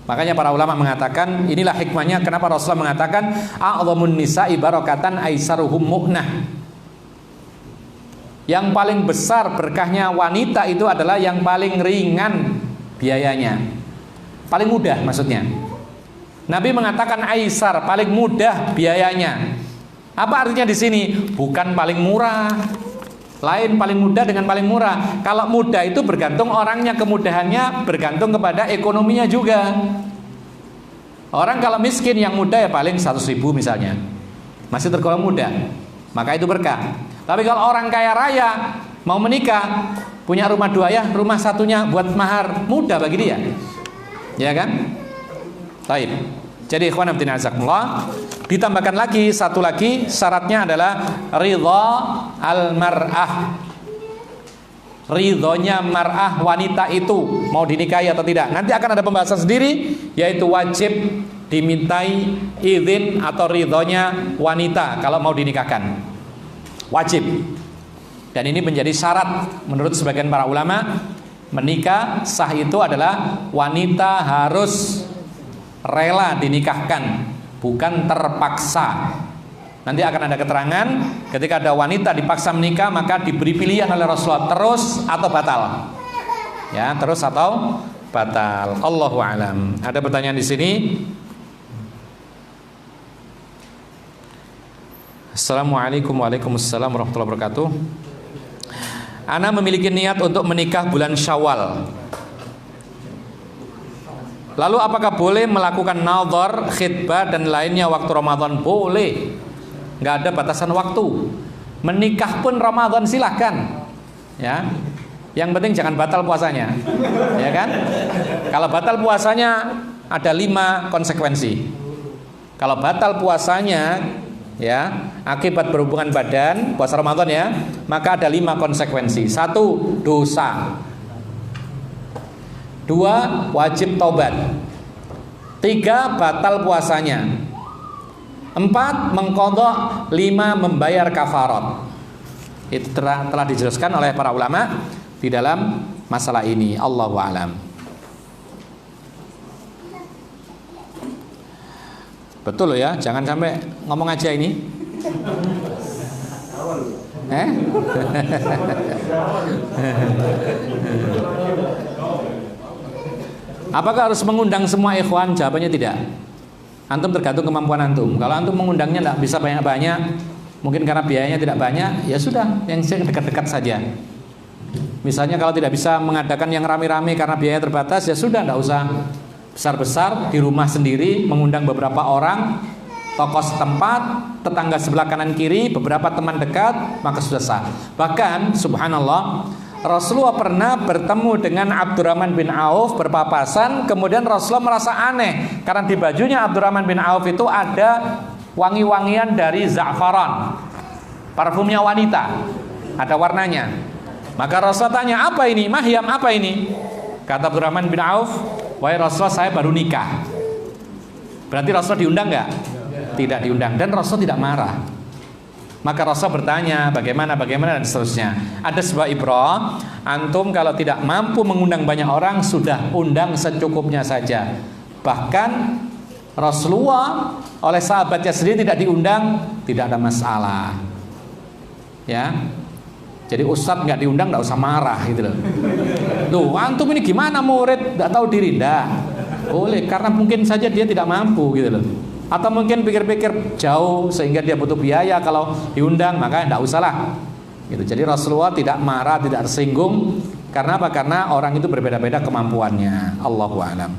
Makanya para ulama mengatakan, inilah hikmahnya kenapa Rasulullah mengatakan a'dhamun nisa'i barakatan aisaruhum mu'nah. Yang paling besar berkahnya wanita itu adalah yang paling ringan biayanya. Paling mudah maksudnya. Nabi mengatakan aisar, paling mudah biayanya. Apa artinya di sini? Bukan paling murah. Lain paling mudah dengan paling murah. Kalau mudah itu bergantung orangnya, kemudahannya bergantung kepada ekonominya juga. Orang kalau miskin yang mudah ya paling 100.000 misalnya, masih tergolong mudah, maka itu berkah. Tapi kalau orang kaya raya mau menikah, punya rumah 2 ya, rumah satunya buat mahar, mudah bagi dia. Ya kan? Baik. Jadi ikhwan fillah azakumullah, ditambahkan lagi satu lagi syaratnya adalah ridha al-mar'ah. Ridhonya mar'ah wanita itu mau dinikahi atau tidak. Nanti akan ada pembahasan sendiri, yaitu wajib dimintai izin atau ridhonya wanita kalau mau dinikahkan. Wajib. Dan ini menjadi syarat menurut sebagian para ulama, menikah sah itu adalah wanita harus rela dinikahkan, bukan terpaksa. Nanti akan ada keterangan ketika ada wanita dipaksa menikah, maka diberi pilihan oleh Rasulullah, terus atau batal. Ya, terus atau batal. Allahu a'lam. Ada pertanyaan di sini? Assalamualaikum waalaikumsalam warahmatullahi wabarakatuh. Ana memiliki niat untuk menikah bulan Syawal. Lalu apakah boleh melakukan nadhar, khitbah dan lainnya waktu Ramadan? Boleh. Nggak ada batasan waktu. Menikah pun Ramadan silahkan. Ya. Yang penting jangan batal puasanya. Ya kan? Kalau batal puasanya ada 5 konsekuensi. Kalau batal puasanya ya, akibat berhubungan badan puasa Ramadan ya, maka ada 5 konsekuensi. 1, dosa. 2, wajib taubat. 3, batal puasanya. 4, mengqadha. 5, membayar kafarat. Itu telah dijelaskan oleh para ulama di dalam masalah ini. Allahu a'lam. Betul loh ya, jangan sampai ngomong aja ini. Apakah harus mengundang semua ikhwan? Jawabannya tidak. Antum tergantung kemampuan antum. Kalau antum mengundangnya tidak bisa banyak-banyak, mungkin karena biayanya tidak banyak, ya sudah, yang dekat-dekat saja. Misalnya kalau tidak bisa mengadakan yang rame-rame karena biaya terbatas, ya sudah, tidak usah besar-besar, di rumah sendiri mengundang beberapa orang, tokoh setempat, tetangga sebelah kanan kiri, beberapa teman dekat, maka sudah sah. Bahkan subhanallah, Rasulullah pernah bertemu dengan Abdurrahman bin Auf berpapasan, kemudian Rasulullah merasa aneh karena di bajunya Abdurrahman bin Auf itu ada wangi-wangian dari za'faran, parfumnya wanita, ada warnanya. Maka Rasulullah tanya, apa ini? Mahyam, apa ini? Kata Abdurrahman bin Auf, wahai Rasulullah, saya baru nikah. Berarti Rasulullah diundang nggak? Tidak diundang. Dan Rasulullah tidak marah. Maka Rasulullah bertanya bagaimana dan seterusnya. Ada sebuah ibrah, antum kalau tidak mampu mengundang banyak orang, sudah undang secukupnya saja. Bahkan Rasulullah oleh sahabatnya sendiri tidak diundang, tidak ada masalah. Ya. Jadi ustadz nggak diundang nggak usah marah gitu loh. Loh, antum ini gimana murid nggak tahu diri? Nggak boleh, karena mungkin saja dia tidak mampu gitu loh. Atau mungkin pikir-pikir jauh sehingga dia butuh biaya, kalau diundang maka tidak usahlah gitu. Jadi Rasulullah tidak marah, tidak tersinggung. Karena apa? Karena orang itu berbeda-beda kemampuannya. Allahu a'lam.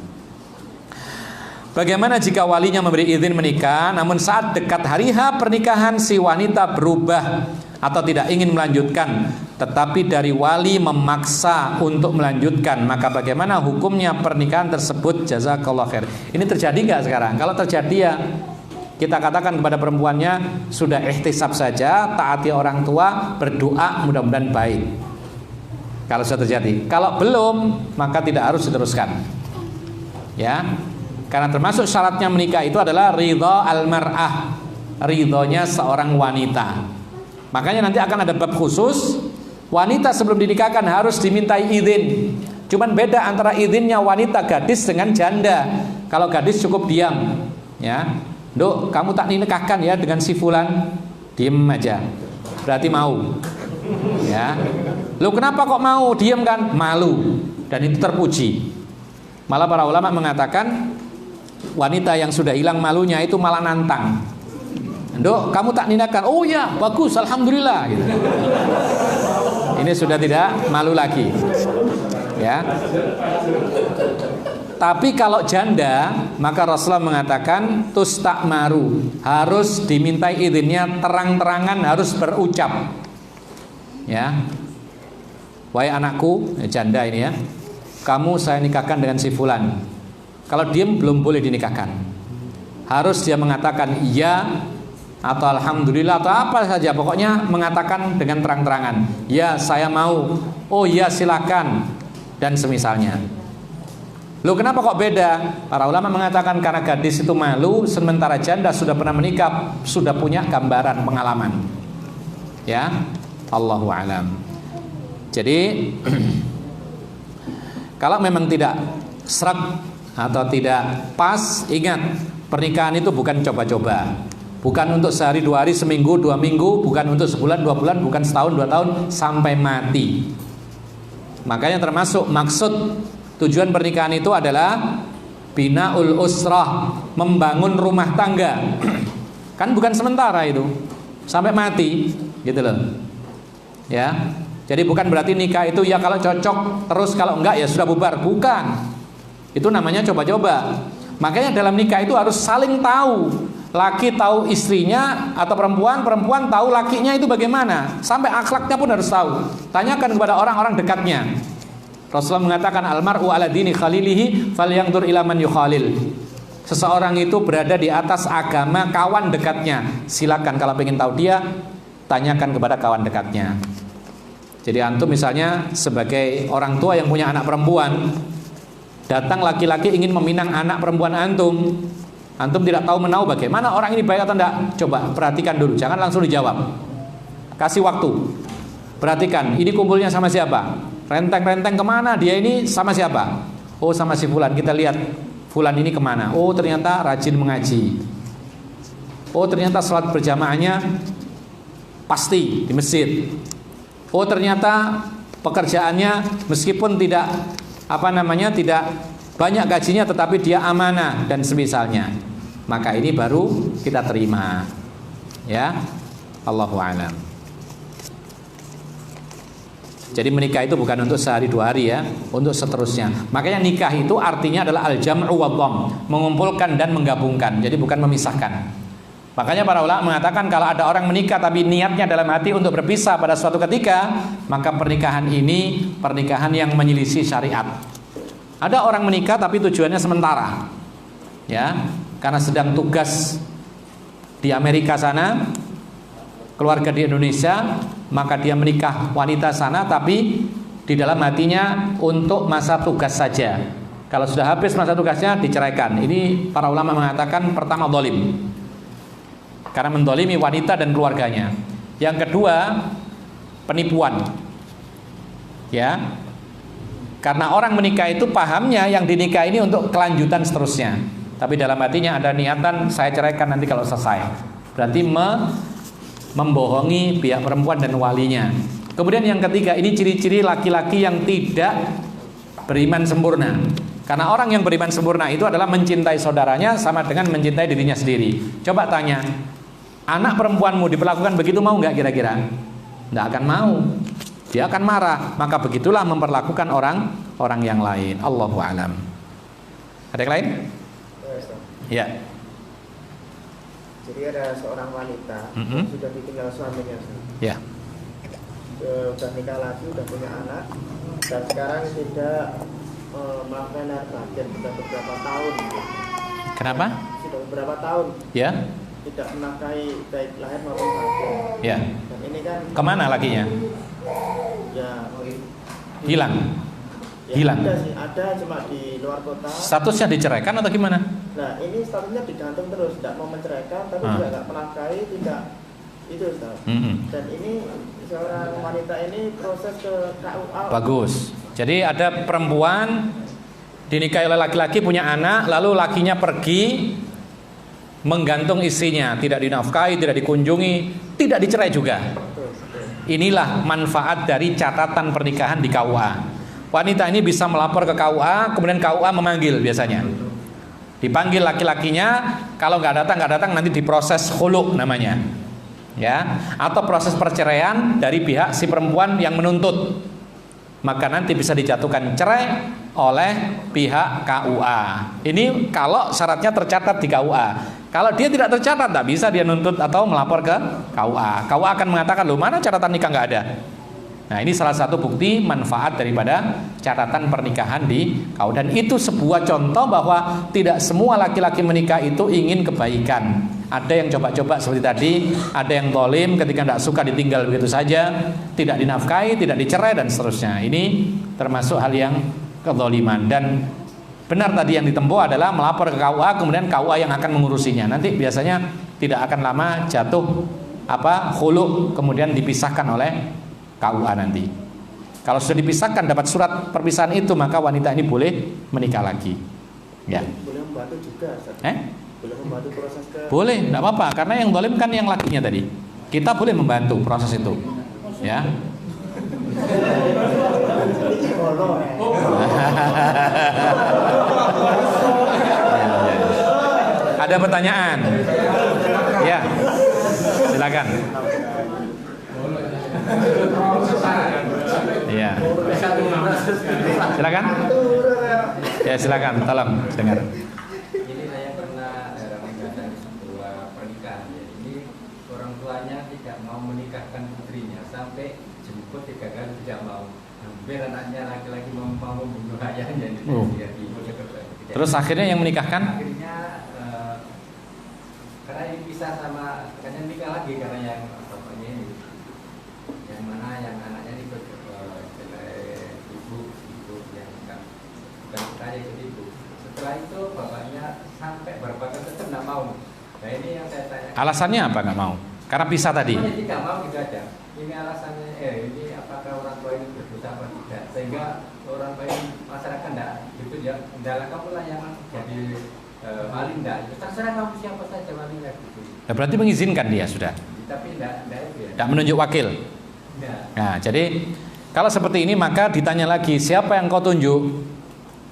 Bagaimana jika walinya memberi izin menikah, namun saat dekat hari H pernikahan si wanita berubah atau tidak ingin melanjutkan, tetapi dari wali memaksa untuk melanjutkan, maka bagaimana hukumnya pernikahan tersebut? Jazakallah khair. Ini terjadi nggak sekarang? Kalau terjadi ya kita katakan kepada perempuannya, sudah ihtisab saja, taati orang tua, berdoa mudah-mudahan baik. Kalau sudah terjadi. Kalau belum, maka tidak harus diteruskan. Ya, karena termasuk syaratnya menikah itu adalah ridha al-mar'ah, ridhonya seorang wanita. Makanya nanti akan ada bab khusus, wanita sebelum dinikahkan harus dimintai izin. Cuman beda antara izinnya wanita gadis dengan janda. Kalau gadis cukup diam, ya. Duk, kamu tak dinikahkan ya dengan si fulan, diem aja. Berarti mau. Ya. Loh kenapa kok mau? Diem kan? Malu. Dan itu terpuji. Malah para ulama mengatakan wanita yang sudah hilang malunya itu malah nantang. Dok, kamu tak nikahkan? Oh ya, bagus, alhamdulillah. Gitu. Ini sudah tidak malu lagi, ya. Tapi kalau janda, maka Rasulullah mengatakan tustakmaru, harus dimintai izinnya terang-terangan, harus berucap, ya. Wahai anakku, janda ini ya, kamu saya nikahkan dengan si fulan. Kalau diem belum boleh dinikahkan. Harus dia mengatakan iya atau alhamdulillah atau apa saja, pokoknya mengatakan dengan terang-terangan, ya saya mau, oh iya silakan, dan semisalnya. Loh kenapa kok beda? Para ulama mengatakan karena gadis itu malu, sementara janda sudah pernah menikah, sudah punya gambaran pengalaman. Ya, Allahu a'lam. Jadi kalau memang tidak sreg atau tidak pas, ingat pernikahan itu bukan coba-coba. Bukan untuk sehari, 2 hari, seminggu, 2 minggu, bukan untuk sebulan, 2 bulan, bukan setahun, 2 tahun, sampai mati. Makanya termasuk maksud tujuan pernikahan itu adalah binaul usrah, membangun rumah tangga. Kan bukan sementara itu, sampai mati, gitu loh. Ya. Jadi bukan berarti nikah itu ya kalau cocok terus, kalau enggak ya sudah bubar, bukan. Itu namanya coba-coba. Makanya dalam nikah itu harus saling tahu. Laki tahu istrinya atau perempuan tahu lakinya itu bagaimana. Sampai akhlaknya pun harus tahu. Tanyakan kepada orang-orang dekatnya. Rasulullah mengatakan almar'u ala dini khalilihi falyanzur ila man yukhalil. Seseorang itu berada di atas agama kawan dekatnya. Silakan kalau ingin tahu dia, tanyakan kepada kawan dekatnya. Jadi antum misalnya sebagai orang tua yang punya anak perempuan, datang laki-laki ingin meminang anak perempuan antum. Antum tidak tahu menahu bagaimana orang ini baik atau tidak. Coba perhatikan dulu, jangan langsung dijawab. Kasih waktu. Perhatikan, ini kumpulnya sama siapa? Renteng-renteng kemana? Dia ini sama siapa? Oh sama si fulan. Kita lihat fulan ini kemana? Oh ternyata rajin mengaji. Oh ternyata salat berjamaahnya pasti di masjid. Oh ternyata pekerjaannya meskipun tidak tidak banyak gajinya, tetapi dia amanah dan semisalnya. Maka ini baru kita terima. Ya, Allahu a'lam. Jadi menikah itu bukan untuk sehari 2 hari ya, untuk seterusnya. Makanya nikah itu artinya adalah al-jam'u wa dhamm, mengumpulkan dan menggabungkan. Jadi bukan memisahkan. Makanya para ulama mengatakan kalau ada orang menikah tapi niatnya dalam hati untuk berpisah pada suatu ketika, maka pernikahan ini pernikahan yang menyelisih syariat. Ada orang menikah tapi tujuannya sementara, ya, karena sedang tugas di Amerika sana, keluarga di Indonesia, maka dia menikah wanita sana tapi di dalam hatinya untuk masa tugas saja. Kalau sudah habis masa tugasnya diceraikan. Ini para ulama mengatakan pertama zalim, karena mendolimi wanita dan keluarganya. Yang kedua penipuan, ya. Karena orang menikah itu pahamnya yang dinikah ini untuk kelanjutan seterusnya, tapi dalam hatinya ada niatan saya ceraikan nanti kalau selesai. Berarti membohongi pihak perempuan dan walinya. Kemudian yang ketiga, ini ciri-ciri laki-laki yang tidak beriman sempurna. Karena orang yang beriman sempurna itu adalah mencintai saudaranya sama dengan mencintai dirinya sendiri. Coba tanya, anak perempuanmu diperlakukan begitu, mau nggak kira-kira? Nggak akan mau. Dia akan marah. Maka begitulah memperlakukan orang yang lain. Allahu a'lam. Ada yang lain? Ya. Jadi ada seorang wanita sudah ditinggal suaminya. Ya. Sudah nikah lagi, sudah punya anak, dan sekarang tidak melakukan narbatin sudah beberapa tahun. Kenapa? Sudah beberapa tahun. Ya. Tidak menafkahi baik lahir maupun batin. Ya. Dan ini kan kemana lakinya? Ya. Hilang. Ya, Hilang. Ada sih, ada cuma di luar kota. Statusnya diceraikan atau gimana? Nah ini statusnya digantung terus, tidak mau menceraikan, tapi juga tidak menafkahi, tidak Itu Ustaz. Mm-mm. Dan ini seorang wanita ini proses ke KUA. Bagus. Jadi ada perempuan dinikahi oleh laki-laki, punya anak, lalu lakinya pergi menggantung istrinya, tidak dinafkahi, tidak dikunjungi, tidak dicerai juga. Inilah manfaat dari catatan pernikahan di KUA. Wanita ini bisa melapor ke KUA, kemudian KUA memanggil biasanya. Dipanggil laki-lakinya, kalau nggak datang nanti diproses khulu namanya. Ya, atau proses perceraian dari pihak si perempuan yang menuntut. Maka nanti bisa dijatuhkan cerai oleh pihak KUA. Ini kalau syaratnya tercatat di KUA. Kalau dia tidak tercatat, tidak bisa dia nuntut atau melapor ke KUA. KUA akan mengatakan, loh mana catatan nikah nggak ada. Nah, ini salah satu bukti manfaat daripada catatan pernikahan di KUA. Dan itu sebuah contoh bahwa tidak semua laki-laki menikah itu ingin kebaikan. Ada yang coba-coba seperti tadi, ada yang zalim ketika tidak suka ditinggal begitu saja, tidak dinafkahi, tidak dicerai dan seterusnya. Ini termasuk hal yang kezaliman. Dan benar tadi yang ditempuh adalah melapor ke KUA, kemudian KUA yang akan mengurusinya. Nanti biasanya tidak akan lama jatuh khulu, kemudian dipisahkan oleh KUA nanti. Kalau sudah dipisahkan, dapat surat perpisahan itu, maka wanita ini boleh menikah lagi. Ya. Boleh membantu juga, Ustaz. Boleh membantu proses ke. Boleh, tidak apa-apa, karena yang zalim kan yang lakinya tadi. Kita boleh membantu proses itu. Ya. Ada pertanyaan? Ya. Silakan. Iya. Silakan. Ya, silakan, tolong dengar. Ini saya pernah mendatangi sebuah pernikahan. Ini orang tuanya tidak mau menikahkan putrinya sampai jemput 3 kali tidak mau. Hampir anaknya laki-laki mau membunuh ayahnya. Terus akhirnya yang menikahkan? Akhirnya karena ini pisah sama, katanya nikah lagi karena yang bapaknya ini, yang mana yang anaknya ini ibu yang bukan saya ikut ibu. Setelah itu bapaknya sampai berapa kali tetap tidak mau. Nah ini yang saya tanya. Alasannya apa nggak mau? Karena pisah tadi. Tidak mau gitu aja. Ini alasannya, ini apakah orang tua ini berdosa apa tidak? Sehingga orang tua ini masyarakat tidak gitu ya. Dalam kamu lah yang jadi maling tidak. Terserah kamu siapa saja maling gitu. Nah, berarti mengizinkan dia sudah. Tapi tidak itu ya. Tidak menunjuk wakil. Tidak. Nah, jadi kalau seperti ini maka ditanya lagi, siapa yang kau tunjuk?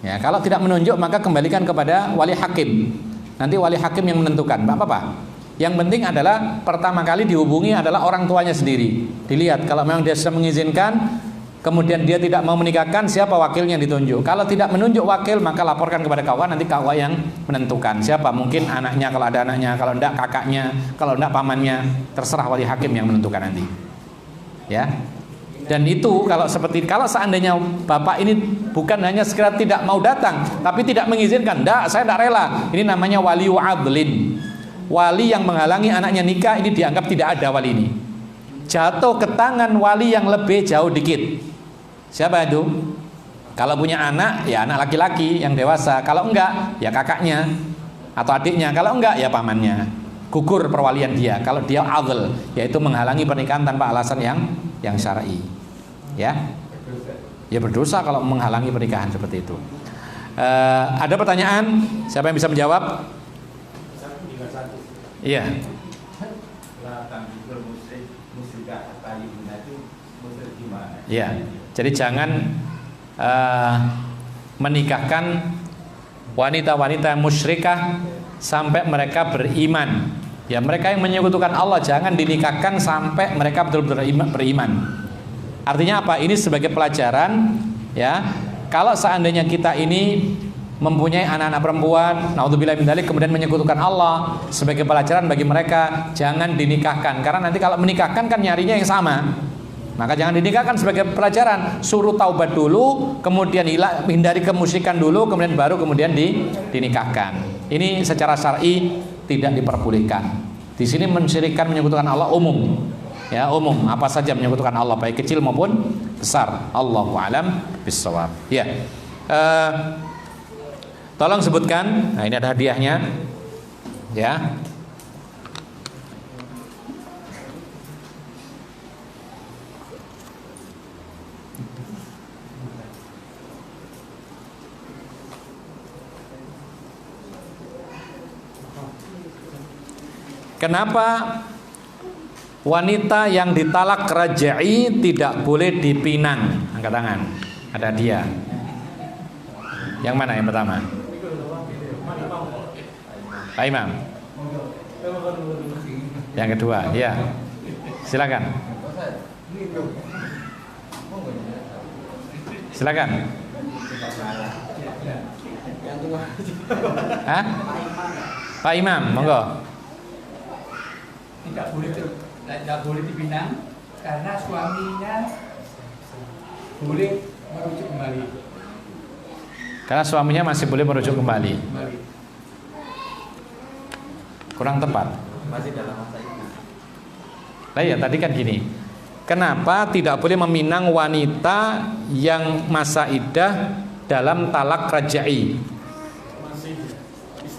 Ya, kalau tidak menunjuk maka kembalikan kepada wali hakim. Nanti wali hakim yang menentukan. Enggak apa-apa. Yang penting adalah pertama kali dihubungi adalah orang tuanya sendiri. Dilihat kalau memang dia sudah mengizinkan, kemudian dia tidak mau menikahkan, siapa wakilnya yang ditunjuk. Kalau tidak menunjuk wakil maka laporkan kepada KUA, nanti KUA yang menentukan siapa. Mungkin anaknya kalau ada anaknya, kalau tidak kakaknya, kalau tidak pamannya, terserah wali hakim yang menentukan nanti. Ya. Dan itu kalau seandainya bapak ini bukan hanya sekedar tidak mau datang, tapi tidak mengizinkan, saya tidak rela. Ini namanya waliu adlin. Wali yang menghalangi anaknya nikah, ini dianggap tidak ada wali ini. Jatuh ke tangan wali yang lebih jauh dikit. Siapa itu? Kalau punya anak, ya anak laki-laki yang dewasa. Kalau enggak, ya kakaknya atau adiknya. Kalau enggak, ya pamannya. Gugur perwalian dia. Kalau dia adl, yaitu menghalangi pernikahan tanpa alasan yang syar'i. Ya, ya berdosa kalau menghalangi pernikahan seperti itu. Ada pertanyaan? Siapa yang bisa menjawab? Iya. Iya. Jadi jangan menikahkan wanita-wanita yang musyrikah sampai mereka beriman. Ya, mereka yang menyekutukan Allah jangan dinikahkan sampai mereka betul-betul beriman. Artinya apa? Ini sebagai pelajaran, ya. Kalau seandainya kita ini mempunyai anak-anak perempuan, naudzubillah min dzalik, kemudian menyekutukan Allah, sebagai pelajaran bagi mereka jangan dinikahkan. Karena nanti kalau menikahkan kan nyarinya yang sama. Maka jangan dinikahkan sebagai pelajaran. Suruh taubat dulu, kemudian hindari kemusyrikan dulu, kemudian baru dinikahkan. Ini secara syar'i tidak diperbolehkan. Di sini mensyirikkan menyekutukan Allah umum. Ya, umum, apa saja menyekutukan Allah baik kecil maupun besar. Allahu a'lam bishawab. Ya. Tolong sebutkan. Nah, ini ada hadiahnya. Ya. Kenapa wanita yang ditalak raj'i tidak boleh dipinang? Angkat tangan. Ada dia. Yang mana yang pertama? Pak Imam. Yang kedua, ya. Silakan. Silakan. Hah? Pak Imam, monggo. Tidak boleh dipinang karena suaminya boleh merujuk kembali. Karena suaminya masih boleh merujuk kembali. Kurang tepat. Masih dalam masa ini. Nah ya tadi kan gini. Kenapa tidak boleh meminang wanita yang masa iddah dalam talak raj'i?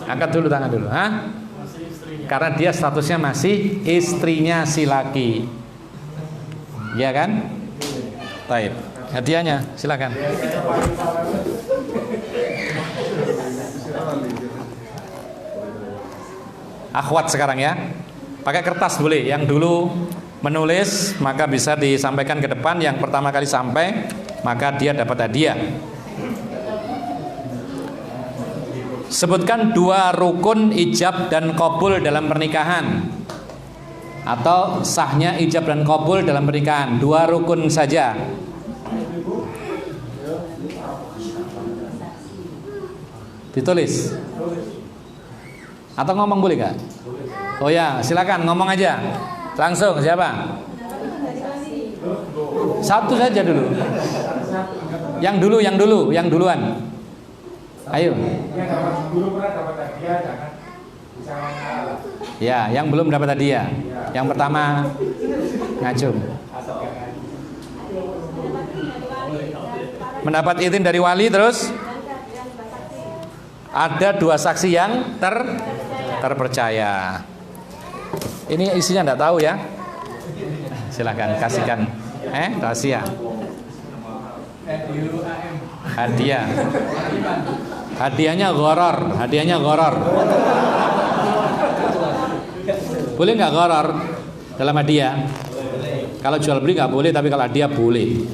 Angkat dulu tangan dulu, hah? Karena dia statusnya masih istrinya si laki. Ya kan? Baik. Hadiahnya silakan. Akhwat sekarang ya. Pakai kertas boleh. Yang dulu menulis maka bisa disampaikan ke depan. Yang pertama kali sampai maka dia dapat hadiah. Sebutkan 2 rukun ijab dan qabul dalam pernikahan, atau sahnya ijab dan qabul dalam pernikahan. 2 rukun saja. Ditulis atau ngomong boleh gak? Oh ya, silakan ngomong aja. Langsung siapa? Satu saja dulu. Yang duluan. Ayo. Ya, yang belum dapat hadiah. Yang pertama ngajum. Mendapat izin dari wali, terus ada 2 saksi yang terpercaya. Ini isinya enggak tahu ya. Silakan kasihkan. Rahasia. Hadiah. Hadiahnya gharar. Boleh nggak gharar dalam hadiah? Kalau jual beli nggak boleh, tapi kalau hadiah boleh.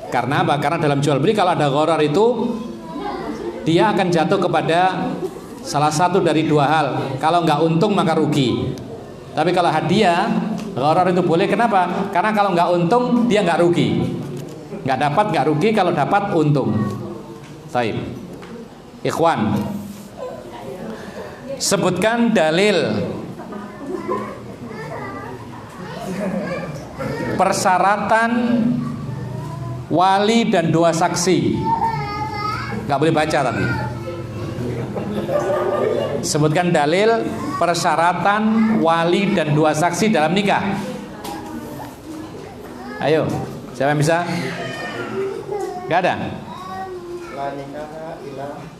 Karena apa? Karena dalam jual beli kalau ada gharar itu dia akan jatuh kepada salah satu dari 2 hal. Kalau nggak untung maka rugi. Tapi kalau hadiah gharar itu boleh. Kenapa? Karena kalau nggak untung dia nggak rugi. Nggak dapat nggak rugi, kalau dapat untung. Baik. Ikhwan, sebutkan dalil persyaratan wali dan 2 saksi. Nggak boleh baca tapi. Sebutkan dalil persyaratan wali dan 2 saksi dalam nikah. Ayo, siapa yang bisa? Nggak ada? La nikaha illa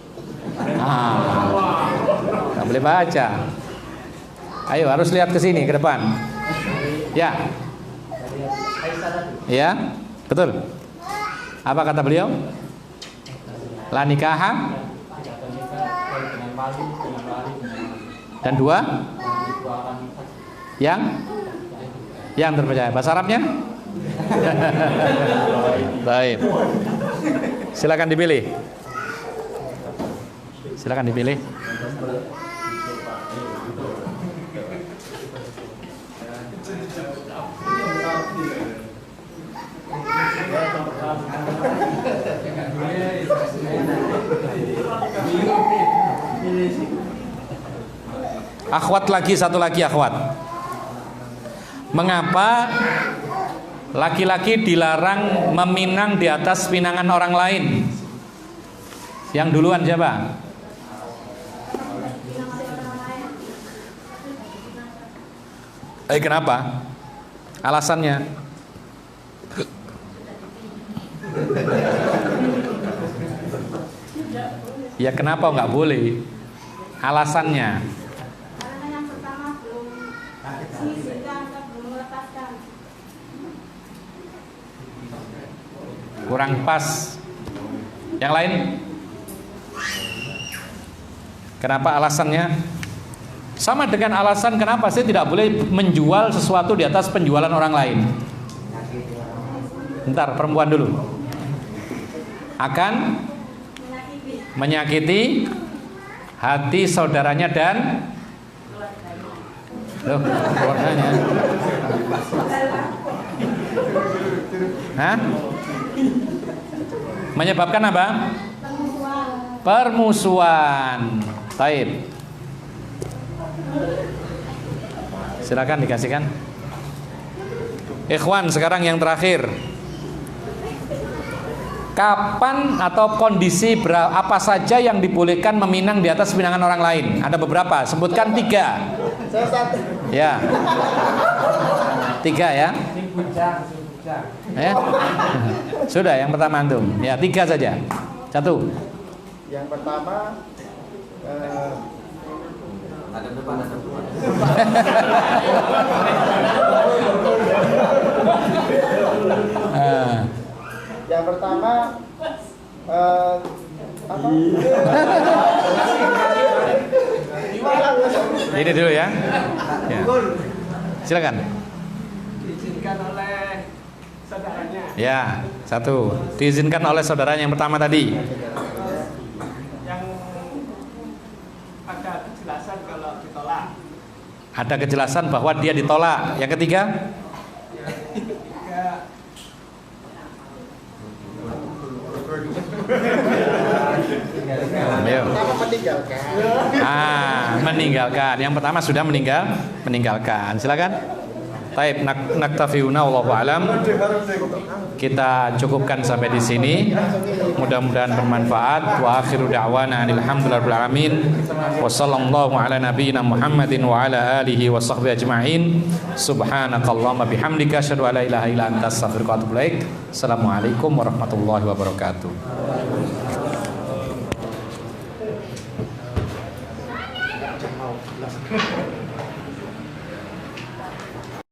Nggak boleh baca. Ayo, harus lihat ke sini, ke depan. Ya. Ya, betul. Apa kata beliau? La nikaha. Dan 2 yang terpercaya. Bahasa Arabnya? Baik. Silakan dipilih. Akhwat lagi, satu lagi akhwat. Mengapa laki-laki dilarang meminang di atas pinangan orang lain? Yang duluan siapa? Kenapa? Alasannya? Ya kenapa nggak boleh? Alasannya? Karena yang pertama belum melepaskan. Kurang pas. Yang lain? Kenapa alasannya? Sama dengan alasan kenapa saya tidak boleh menjual sesuatu di atas penjualan orang lain. Bentar, perempuan dulu. Akan menyakiti hati saudaranya dan keluarganya. Hah? Menyebabkan apa? Permusuhan. Taib. Silakan dikasihkan. Ikhwan, sekarang yang terakhir. Kapan atau kondisi apa saja yang dibolehkan meminang di atas pinangan orang lain? Ada beberapa, sebutkan 3. Saya satu. Ya. 3 ya. Ya. Sudah, yang pertama antum. Ya, 3 saja. 1. Yang pertama Ada depan, ada depan. yang pertama apa? Ini dulu ya. Ya. Silakan. Diizinkan oleh saudaranya. Ya, 1. Diizinkan oleh saudaranya yang pertama tadi. Yang ada kejelasan kalau ditolak. Ada kejelasan bahwa dia ditolak. Yang ketiga? Ayo. Meninggalkan. Meninggalkan. Yang pertama sudah meninggalkan. Silakan. Taib, naktafiuna wallahu alam. Kita cukupkan sampai di sini. Mudah-mudahan bermanfaat. Wa akhiru da'wana alhamdulillahirabbil alamin. Wa sallallahu ala nabiyyina Muhammadin wa ala alihi wa sahbihi ajma'in. Subhanakallahumma bihamdika asyhadu an la ilaha illa anta astaghfiruka wa atubu ilaik. Assalamualaikum warahmatullahi wabarakatuh.